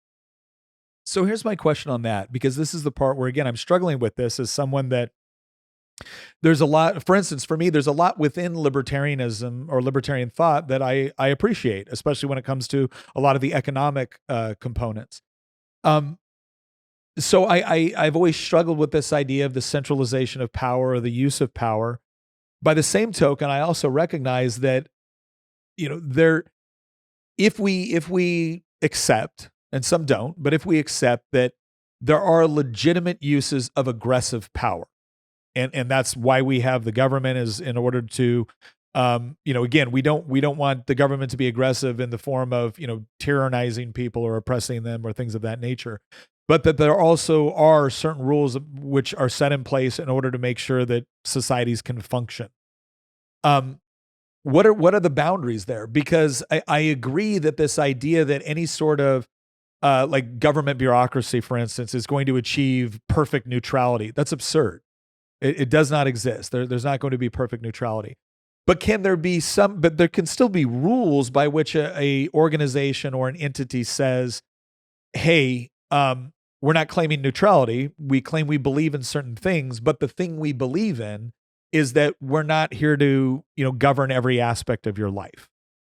So here's my question on that, because this is the part where, again, I'm struggling with this as someone that there's a lot, for instance, for me, there's a lot within libertarianism or libertarian thought that I appreciate, especially when it comes to a lot of the economic components. Um, so I've always struggled with this idea of the centralization of power or the use of power. By the same token, I also recognize that, there, if we accept, and some don't, but if we accept that there are legitimate uses of aggressive power, and that's why we have the government, is in order to, again, we don't want the government to be aggressive in the form of tyrannizing people or oppressing them or things of that nature. but that there also are certain rules which are set in place in order to make sure that societies can function. What are the boundaries there? Because I agree that this idea that any sort of like government bureaucracy, for instance, is going to achieve perfect neutrality. That's absurd. It does not exist. There's not going to be perfect neutrality. But can there be some? But there can still be rules by which a organization or an entity says, "Hey, we're not claiming neutrality. We claim we believe in certain things, but the thing we believe in is that we're not here to, govern every aspect of your life.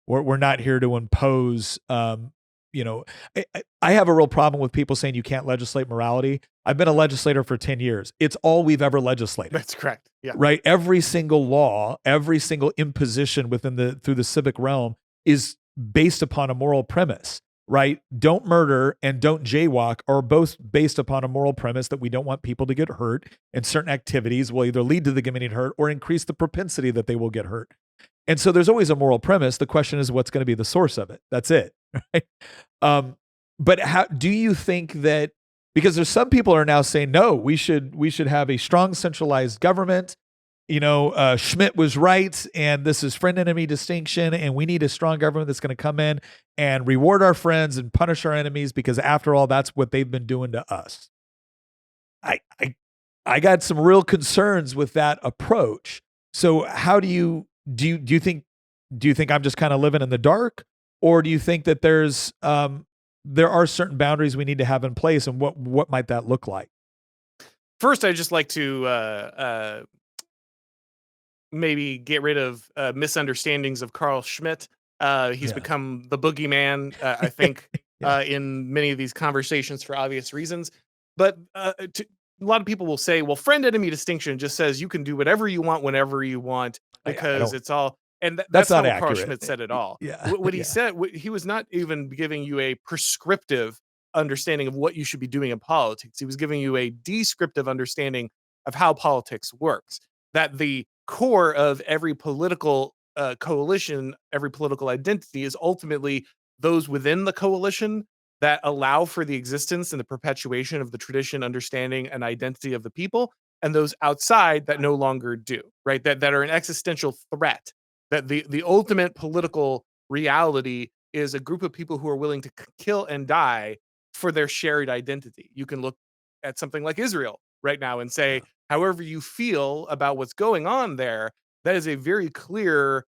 We're not here to impose." I have a real problem with people saying you can't legislate morality. I've been a legislator for 10 years. It's all we've ever legislated. That's correct. Yeah. Right. Every single law, every single imposition through the civic realm is based upon a moral premise, right? Don't murder and don't jaywalk are both based upon a moral premise that we don't want people to get hurt, and certain activities will either lead to them getting hurt or increase the propensity that they will get hurt. And so there's always a moral premise. The question is, what's going to be the source of it? That's it. Right? But how do you think that? Because there's some people are now saying, no, we should have a strong centralized government. Schmidt was right, and this is friend-enemy distinction, and we need a strong government that's going to come in and reward our friends and punish our enemies, because after all, that's what they've been doing to us. I got some real concerns with that approach. So how do you think I'm just kind of living in the dark, or do you think that there are certain boundaries we need to have in place, and what might that look like? First, I'd just like to maybe get rid of misunderstandings of Carl Schmitt. He's become the boogeyman, I think, in many of these conversations for obvious reasons. But a lot of people will say, well, friend-enemy distinction just says you can do whatever you want whenever you want, because it's all... And that's not what Carl Schmitt said at all. Yeah. What he said, he was not even giving you a prescriptive understanding of what you should be doing in politics. He was giving you a descriptive understanding of how politics works. That the core of every political coalition, every political identity, is ultimately those within the coalition that allow for the existence and the perpetuation of the tradition, understanding, and identity of the people, and those outside that no longer do, right? That are an existential threat. That the ultimate political reality is a group of people who are willing to kill and die for their shared identity. You can look at something like Israel right now and say, however you feel about what's going on there, that is a very clear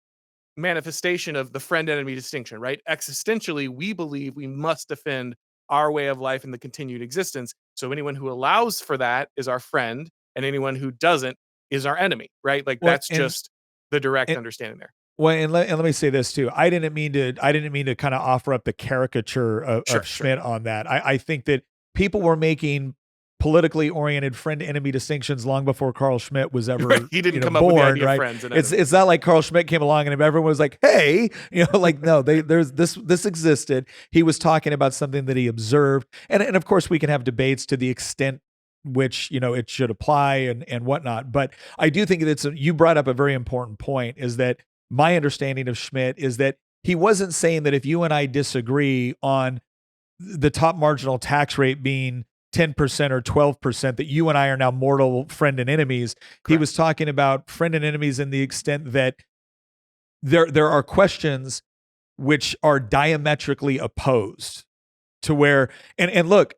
manifestation of the friend-enemy distinction, right? Existentially, we believe we must defend our way of life and the continued existence. So anyone who allows for that is our friend, and anyone who doesn't is our enemy, right? Like, that's just the direct understanding there. Well, and let me say this too. I didn't mean to kind of offer up the caricature of Schmitt on that. I think that people were making politically oriented friend-enemy distinctions long before Carl Schmitt was ever he didn't come born, up with the idea right? of friends and it's not like Carl Schmitt came along and everyone was like, hey, no, there's this existed. He was talking about something that he observed, and of course we can have debates to the extent which it should apply and whatnot. But I do think that you brought up a very important point, is that my understanding of Schmitt is that he wasn't saying that if you and I disagree on the top marginal tax rate being 10% or 12%, that you and I are now mortal friend and enemies. Correct. He was talking about friend and enemies in the extent that there are questions which are diametrically opposed to where, and look,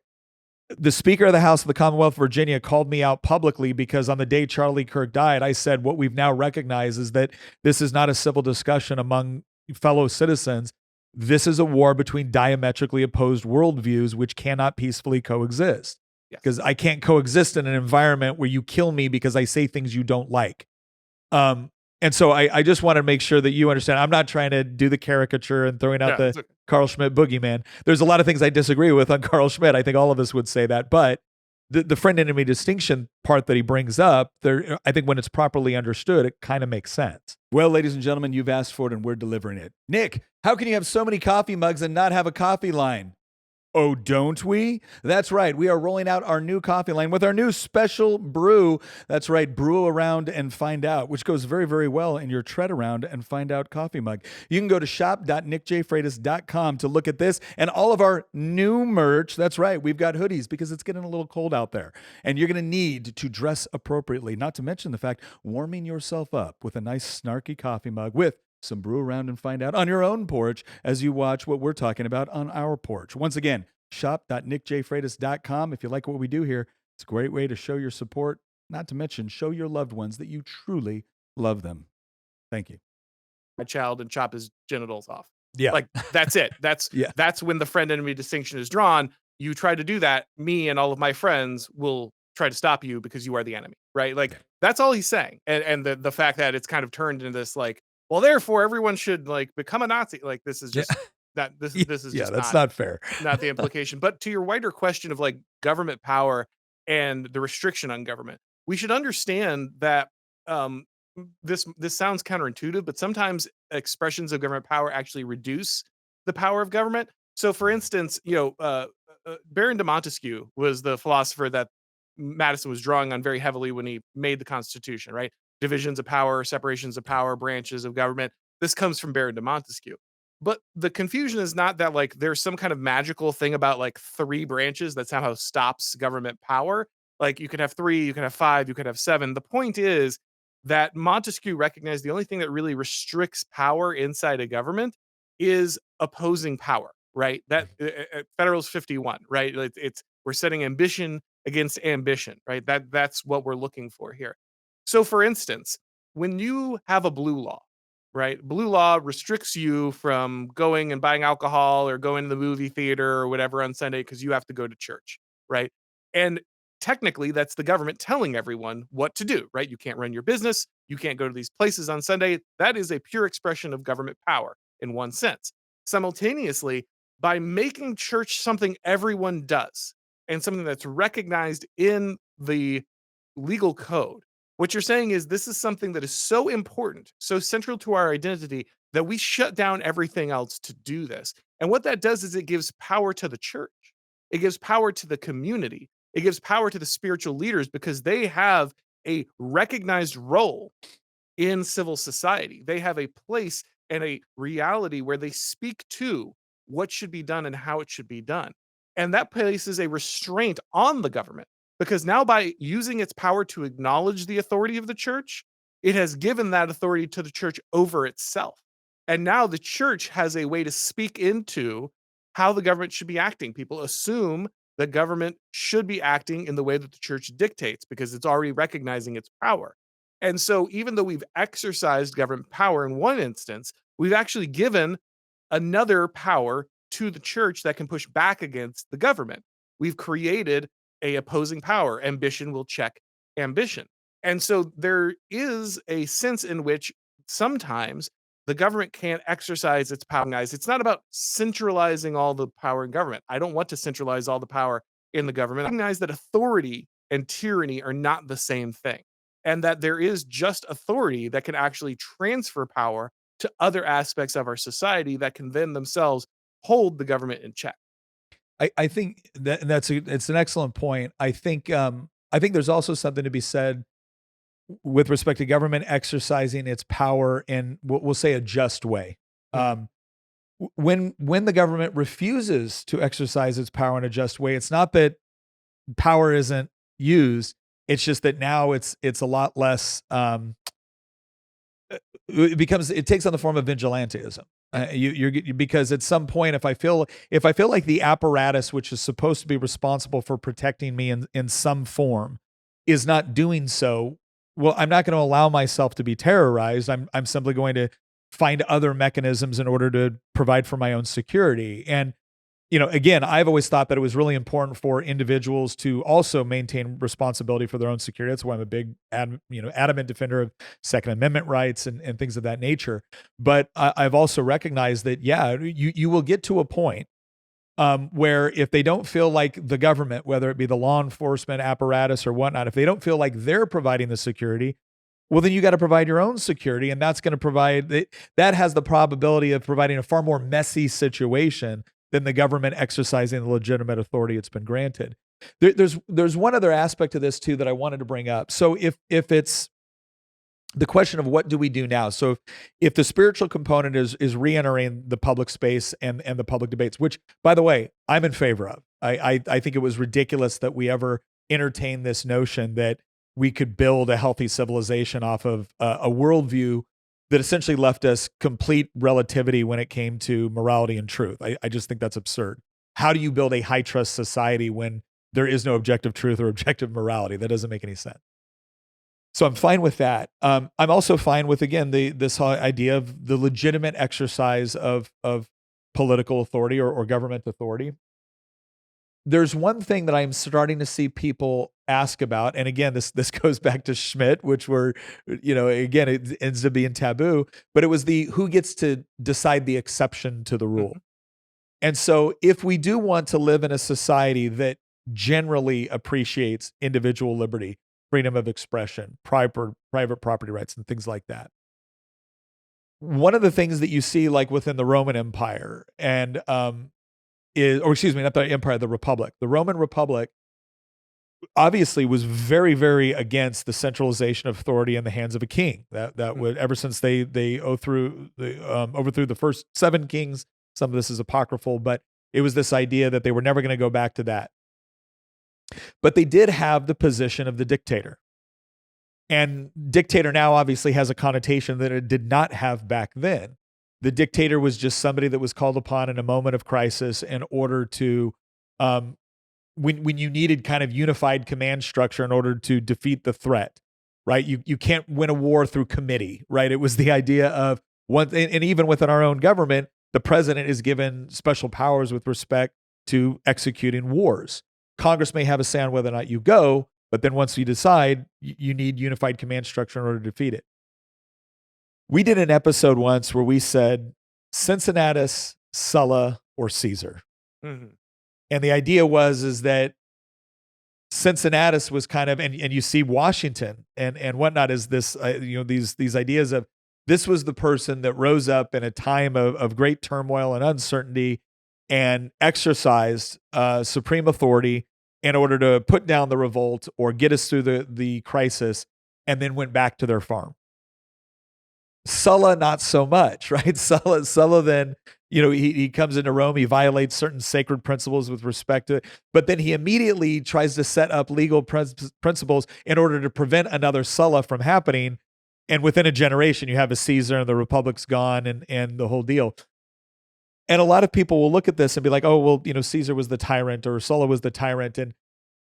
the Speaker of the House of the Commonwealth of Virginia called me out publicly because on the day Charlie Kirk died, I said, what we've now recognized is that this is not a civil discussion among fellow citizens. This is a war between diametrically opposed worldviews which cannot peacefully coexist. Because I can't coexist in an environment where you kill me because I say things you don't like. And so I just want to make sure that you understand, I'm not trying to do the caricature and throwing out the Carl Schmitt boogeyman. There's a lot of things I disagree with on Carl Schmitt. I think all of us would say that. But the friend-enemy distinction part that he brings up, I think when it's properly understood, it kind of makes sense. Well, ladies and gentlemen, you've asked for it and we're delivering it. Nick, how can you have so many coffee mugs and not have a coffee line? Oh, don't we? That's right. We are rolling out our new coffee line with our new special brew. That's right. Brew around and find out, which goes very, very well in your tread around and find out coffee mug. You can go to shop.nickjfreitas.com to look at this and all of our new merch. That's right. We've got hoodies because it's getting a little cold out there and you're going to need to dress appropriately, not to mention the fact warming yourself up with a nice snarky coffee mug with some brew around and find out on your own porch as you watch what we're talking about on our porch. Once again, shop.nickjfreitas.com. If you like what we do here, it's a great way to show your support, not to mention show your loved ones that you truly love them. Thank you. My child and chop his genitals off. Yeah. Like, that's it. That's Yeah. That's when the friend-enemy distinction is drawn. You try to do that, me and all of my friends will try to stop you because you are the enemy, right? Like, that's all he's saying. And the fact that it's kind of turned into this, like, well, therefore everyone should like become a Nazi. Like, this is just this is just that's not fair. not the implication. But to your wider question of like government power and the restriction on government, we should understand that this sounds counterintuitive, but sometimes expressions of government power actually reduce the power of government. So, for instance, Baron de Montesquieu was the philosopher that Madison was drawing on very heavily when he made the Constitution, right? Divisions of power, separations of power, branches of government. This comes from Baron de Montesquieu. But the confusion is not that like there's some kind of magical thing about like 3 branches that somehow stops government power. Like, you could have 3, you could have 5, you could have 7. The point is that Montesquieu recognized the only thing that really restricts power inside a government is opposing power, right? That Federalist 51, right? We're setting ambition against ambition, right? That's what we're looking for here. So, for instance, when you have a blue law, right? Blue law restricts you from going and buying alcohol or going to the movie theater or whatever on Sunday because you have to go to church, right? And technically, that's the government telling everyone what to do, right? You can't run your business. You can't go to these places on Sunday. That is a pure expression of government power in one sense. Simultaneously, by making church something everyone does and something that's recognized in the legal code, what you're saying is this is something that is so important, so central to our identity that we shut down everything else to do this. And what that does is it gives power to the church. It gives power to the community. It gives power to the spiritual leaders because they have a recognized role in civil society. They have a place and a reality where they speak to what should be done and how it should be done. And that places a restraint on the government because now, by using its power to acknowledge the authority of the church, it has given that authority to the church over itself. And now the church has a way to speak into how the government should be acting. People assume that government should be acting in the way that the church dictates because it's already recognizing its power. And so, even though we've exercised government power in one instance, we've actually given another power to the church that can push back against the government. We've created a opposing power. Ambition will check ambition. And so there is a sense in which sometimes the government can't exercise its power. Guys, it's not about centralizing all the power in government. I don't want to centralize all the power in the government. I recognize that authority and tyranny are not the same thing, and that there is just authority that can actually transfer power to other aspects of our society that can then themselves hold the government in check. I think it's an excellent point. I think there's also something to be said with respect to government exercising its power in we'll say a just way. When the government refuses to exercise its power in a just way, it's not that power isn't used. It's just that now it's a lot less. It takes on the form of vigilantism. Because at some point, if I feel like the apparatus which is supposed to be responsible for protecting me in some form is not doing so, well, I'm not going to allow myself to be terrorized. I'm simply going to find other mechanisms in order to provide for my own security. And again, I've always thought that it was really important for individuals to also maintain responsibility for their own security. That's why I'm a big, adamant defender of Second Amendment rights and things of that nature. But I've also recognized that, you will get to a point where if they don't feel like the government, whether it be the law enforcement apparatus or whatnot, if they don't feel like they're providing the security, well, then you got to provide your own security. And that's going to that has the probability of providing a far more messy situation than the government exercising the legitimate authority it's been granted. There's one other aspect of this too that I wanted to bring up. So if it's the question of what do we do now? So if the spiritual component is re-entering the public space and the public debates, which, by the way, I'm in favor of. I think it was ridiculous that we ever entertained this notion that we could build a healthy civilization off of a worldview that essentially left us complete relativity when it came to morality and truth. I just think that's absurd. How do you build a high trust society when there is no objective truth or objective morality? That doesn't make any sense. So I'm fine with that. I'm also fine with, again, this whole idea of the legitimate exercise of political authority or government authority. There's one thing that I'm starting to see people ask about, and again, this goes back to Schmidt, which again, it ends up being taboo, but it was the who gets to decide the exception to the rule. Mm-hmm. And so if we do want to live in a society that generally appreciates individual liberty, freedom of expression, private property rights, and things like that. One of the things that you see, like within the Roman Empire, and not the Empire, the Republic. The Roman Republic obviously was very, very against the centralization of authority in the hands of a king. That would, ever since they overthrew the first 7 kings. Some of this is apocryphal, but it was this idea that they were never going to go back to that. But they did have the position of the dictator. And dictator now obviously has a connotation that it did not have back then. The dictator was just somebody that was called upon in a moment of crisis in order to, when you needed kind of unified command structure in order to defeat the threat, right? You can't win a war through committee, right? It was the idea of and even within our own government, the president is given special powers with respect to executing wars. Congress may have a say on whether or not you go, but then once you decide, you need unified command structure in order to defeat it. We did an episode once where we said Cincinnatus, Sulla, or Caesar. Mm-hmm. And the idea is that Cincinnatus was kind of, and you see Washington and whatnot is this, these ideas of this was the person that rose up in a time of great turmoil and uncertainty and exercised supreme authority in order to put down the revolt or get us through the crisis, and then went back to their farm. Sulla, not so much, right? Sulla then, he comes into Rome, he violates certain sacred principles with respect to it, but then he immediately tries to set up legal principles in order to prevent another Sulla from happening. And within a generation, you have a Caesar and the Republic's gone and the whole deal. And a lot of people will look at this and be like, oh, well, Caesar was the tyrant or Sulla was the tyrant. And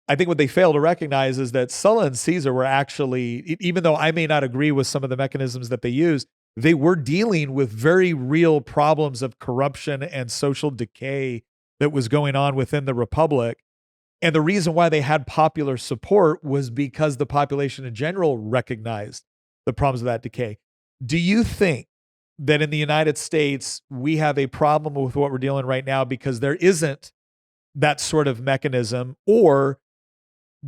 I think what they fail to recognize is that Sulla and Caesar were actually, even though I may not agree with some of the mechanisms that they used, they were dealing with very real problems of corruption and social decay that was going on within the Republic. And the reason why they had popular support was because the population in general recognized the problems of that decay. Do you think that in the United States, we have a problem with what we're dealing right now because there isn't that sort of mechanism? Or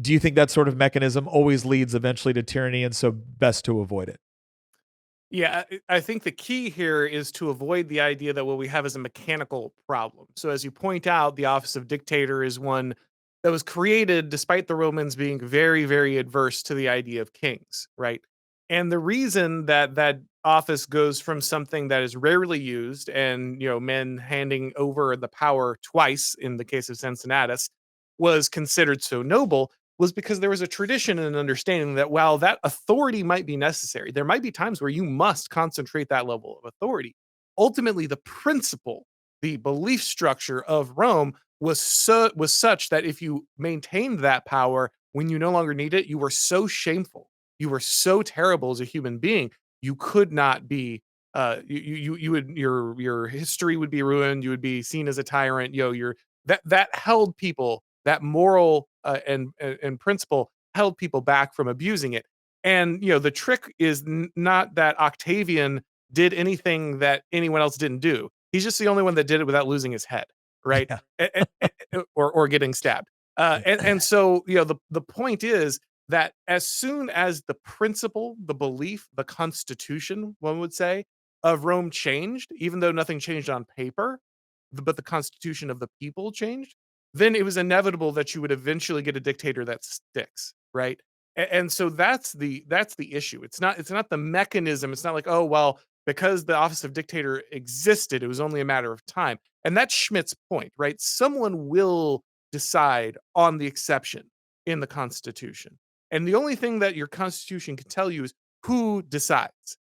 do you think that sort of mechanism always leads eventually to tyranny, and so best to avoid it? Yeah, I think the key here is to avoid the idea that what we have is a mechanical problem. So as you point out, the office of dictator is one that was created despite the Romans being very, very adverse to the idea of kings, right? And the reason that that office goes from something that is rarely used and, men handing over the power twice in the case of Cincinnatus was considered so noble was because there was a tradition and an understanding that while that authority might be necessary, there might be times where you must concentrate that level of authority. Ultimately, the principle, the belief structure of Rome was such that if you maintained that power when you no longer need it, you were so shameful, you were so terrible as a human being, you could not be. Your history would be ruined. You would be seen as a tyrant. That held people, that moral and principle held people back from abusing it. And the trick is not that Octavian did anything that anyone else didn't do. He's just the only one that did it without losing his head, right? Yeah. or getting stabbed. And so the point is that as soon as the principle, the belief, the constitution, one would say, of Rome changed, even though nothing changed on paper, but the constitution of the people changed, then it was inevitable that you would eventually get a dictator that sticks, right? And so that's the issue. It's not the mechanism. It's not like, oh well, because the office of dictator existed, it was only a matter of time. And that's Schmidt's point, right? Someone will decide on the exception in the Constitution. And the only thing that your Constitution can tell you is who decides.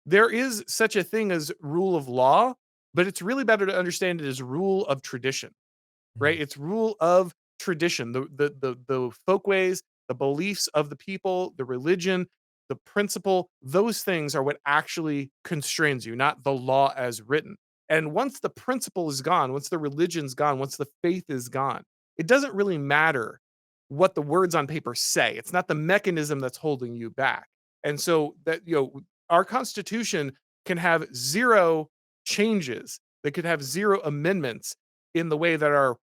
There is such a thing as rule of law, but it's really better to understand it as rule of tradition, right? It's rule of tradition, the folkways, the beliefs of the people, the religion, the principle. Those things are what actually constrains you, not the law as written. And once the principle is gone, once the religion's gone, once the faith is gone, it doesn't really matter what the words on paper say. It's not the mechanism that's holding you back. And so that, our Constitution can have zero changes. They could have zero amendments in the way that our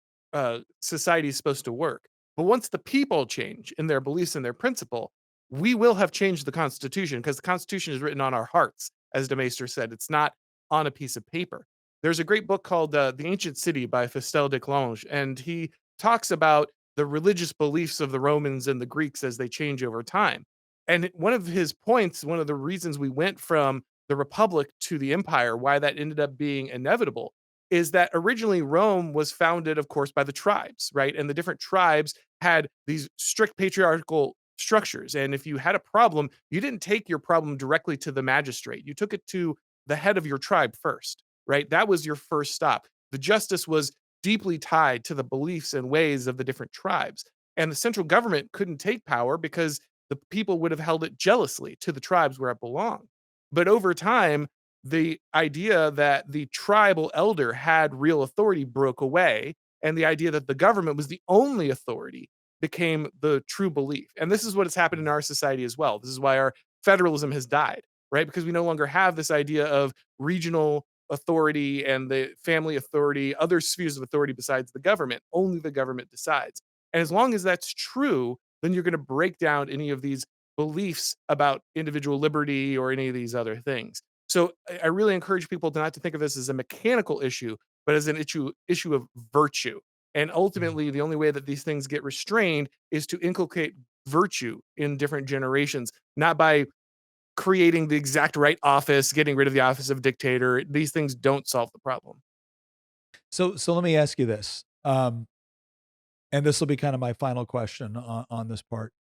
society is supposed to work. But once the people change in their beliefs and their principle, we will have changed the Constitution, because the Constitution is written on our hearts, as de Maistre said. It's not on a piece of paper. There's a great book called The Ancient City by Festel de Clange, and he talks about the religious beliefs of the Romans and the Greeks as they change over time. And one of his points, one of the reasons we went from the Republic to the Empire, why that ended up being inevitable, is that originally Rome was founded, of course, by the tribes, right? And the different tribes had these strict patriarchal structures. And if you had a problem, you didn't take your problem directly to the magistrate. You took it to the head of your tribe first, right? That was your first stop. The justice was deeply tied to the beliefs and ways of the different tribes. And the central government couldn't take power because the people would have held it jealously to the tribes where it belonged. But over time, the idea that the tribal elder had real authority broke away, and the idea that the government was the only authority became the true belief. And this is what has happened in our society as well. This is why our federalism has died, right? Because we no longer have this idea of regional authority and the family authority, other spheres of authority besides the government. Only the government decides. And as long as that's true, then you're going to break down any of these beliefs about individual liberty or any of these other things. So I really encourage people to not to think of this as a mechanical issue, but as an issue of virtue. And ultimately, the only way that these things get restrained is to inculcate virtue in different generations, not by creating the exact right office, getting rid of the office of dictator. These things don't solve the problem. So let me ask you this, and this will be kind of my final question on this part.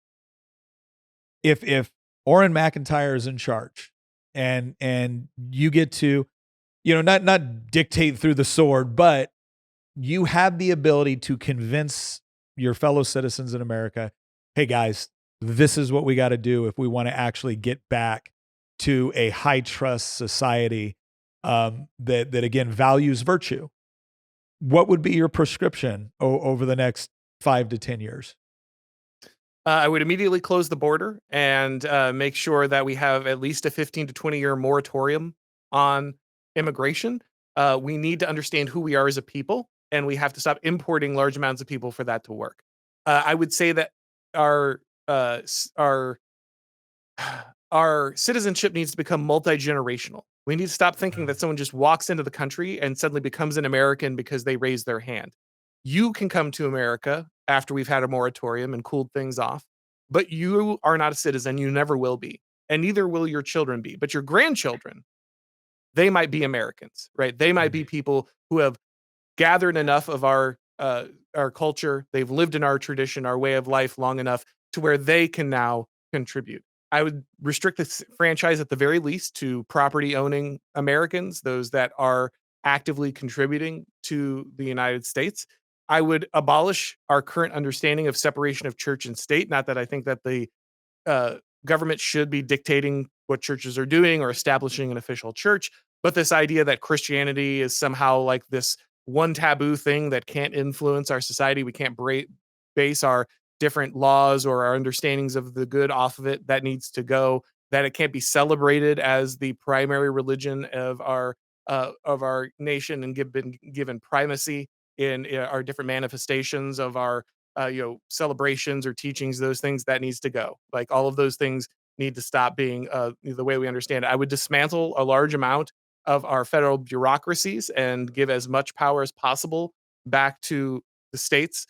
If Auron MacIntyre is in charge, and you get to, not dictate through the sword, but you have the ability to convince your fellow citizens in America, hey guys, this is what we got to do if we want to actually get back to a high trust society that again values virtue. What would be your prescription over the next 5 to 10 years? I would immediately close the border and make sure that we have at least a 15 to 20-year moratorium on immigration. We need to understand who we are as a people, and we have to stop importing large amounts of people for that to work. I would say that our uh, s- our our citizenship needs to become multi-generational. We need to stop thinking that someone just walks into the country and suddenly becomes an American because they raise their hand. You can come to America after we've had a moratorium and cooled things off, but you are not a citizen. You never will be. And neither will your children be. But your grandchildren, they might be Americans, right? They might be people who have gathered enough of our culture. They've lived in our tradition, our way of life long enough to where they can now contribute. I would restrict this franchise at the very least to property owning Americans, those that are actively contributing to the United States. I would abolish our current understanding of separation of church and state. Not that I think that the uh, government should be dictating what churches are doing or establishing an official church, but this idea that Christianity is somehow like this one taboo thing that can't influence our society, we can't base our different laws or our understandings of the good off of it, that needs to go. That it can't be celebrated as the primary religion of our nation and been given primacy in our different manifestations of our celebrations or teachings. Those things that needs to go. Like all of those things need to stop being the way we understand it. I would dismantle a large amount of our federal bureaucracies and give as much power as possible back to the states.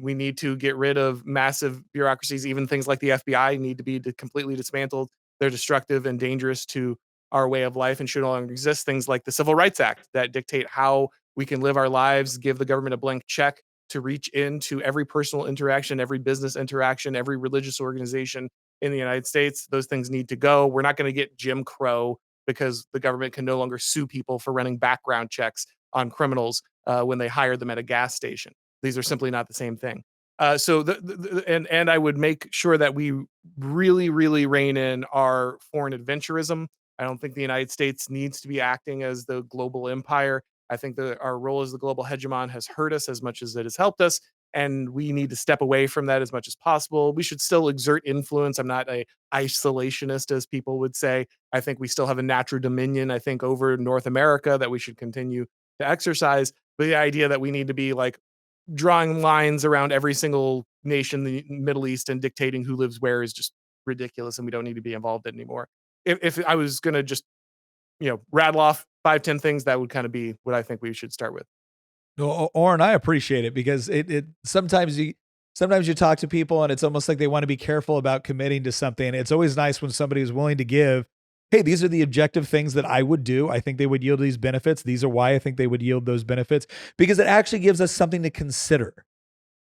We need to get rid of massive bureaucracies. Even things like the FBI need to be completely dismantled. They're destructive and dangerous to our way of life and should no longer exist. Things like the Civil Rights Act that dictate how we can live our lives, give the government a blank check to reach into every personal interaction, every business interaction, every religious organization in the United States. Those things need to go. We're not going to get Jim Crow because the government can no longer sue people for running background checks on criminals when they hire them at a gas station. These are simply not the same thing. And I would make sure that we really, really rein in our foreign adventurism. I don't think the United States needs to be acting as the global empire. I think that our role as the global hegemon has hurt us as much as it has helped us, and we need to step away from that as much as possible. We should still exert influence. I'm not a isolationist, as people would say. I think we still have a natural dominion, I think, over North America that we should continue to exercise. But the idea that we need to be like drawing lines around every single nation in the Middle East and dictating who lives where is just ridiculous, and we don't need to be involved anymore. If I was going to just, rattle off 5-10 things, that would kind of be what I think we should start with. No, Auron, I appreciate it because it sometimes you talk to people and it's almost like they want to be careful about committing to something. It's always nice when somebody is willing to give, hey, these are the objective things that I would do. I think they would yield these benefits. These are why I think they would yield those benefits, because it actually gives us something to consider.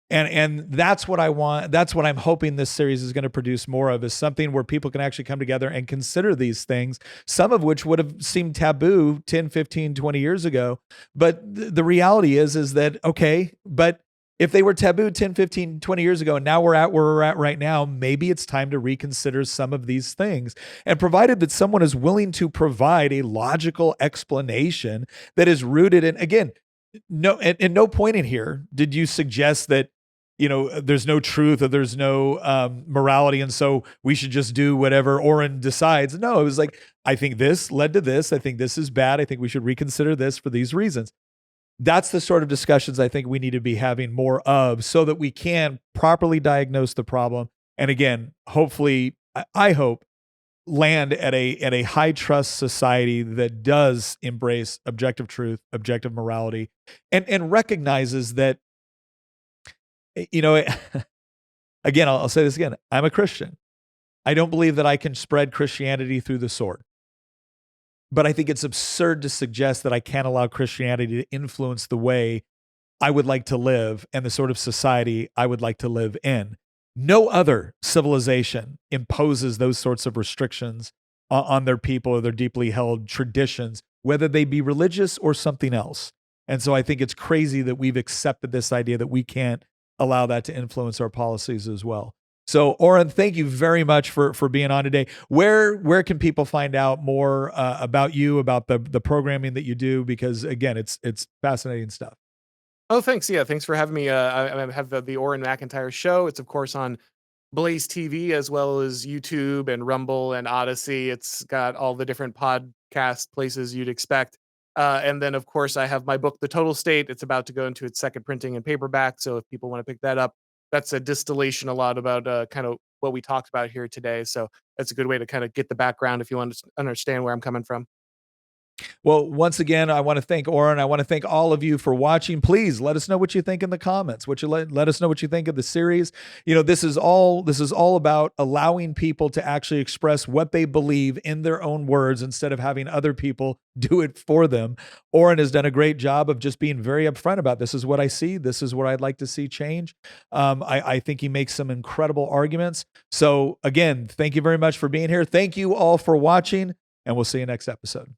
And that's what I want. That's what I'm hoping this series is going to produce more of, is something where people can actually come together and consider these things, some of which would have seemed taboo 10, 15, 20 years ago. But the reality is that, okay, but if they were taboo 10, 15, 20 years ago, and now we're at where we're at right now, maybe it's time to reconsider some of these things. And provided that someone is willing to provide a logical explanation that is rooted in, again, no, at no point in here did you suggest that, there's no truth or there's no morality, and so we should just do whatever Auron decides. No, it was like, I think this led to this. I think this is bad. I think we should reconsider this for these reasons. That's the sort of discussions I think we need to be having more of, so that we can properly diagnose the problem. And again, hopefully, I hope, land at a high trust society that does embrace objective truth, objective morality, and recognizes that, again, I'll say this again. I'm a Christian. I don't believe that I can spread Christianity through the sword. But I think it's absurd to suggest that I can't allow Christianity to influence the way I would like to live and the sort of society I would like to live in. No other civilization imposes those sorts of restrictions on their people or their deeply held traditions, whether they be religious or something else. And so I think it's crazy that we've accepted this idea that we can't allow that to influence our policies as well. So, Auron, thank you very much for being on today. Where can people find out more about you, about the programming that you do? Because again, it's fascinating stuff. Oh, thanks. Yeah, thanks for having me. I have the Auron MacIntyre show. It's, of course, on Blaze TV as well as YouTube and Rumble and Odyssey. It's got all the different podcast places you'd expect. And then, of course, I have my book, The Total State. It's about to go into its second printing in paperback. So if people want to pick that up, that's a distillation a lot about kind of what we talked about here today. So that's a good way to kind of get the background if you want to understand where I'm coming from. Well, once again, I want to thank Auron. I want to thank all of you for watching. Please let us know what you think in the comments. Let us know what you think of the series. This is all about allowing people to actually express what they believe in their own words instead of having other people do it for them. Auron has done a great job of just being very upfront about, this is what I see. This is what I'd like to see change. I think he makes some incredible arguments. So again, thank you very much for being here. Thank you all for watching, and we'll see you next episode.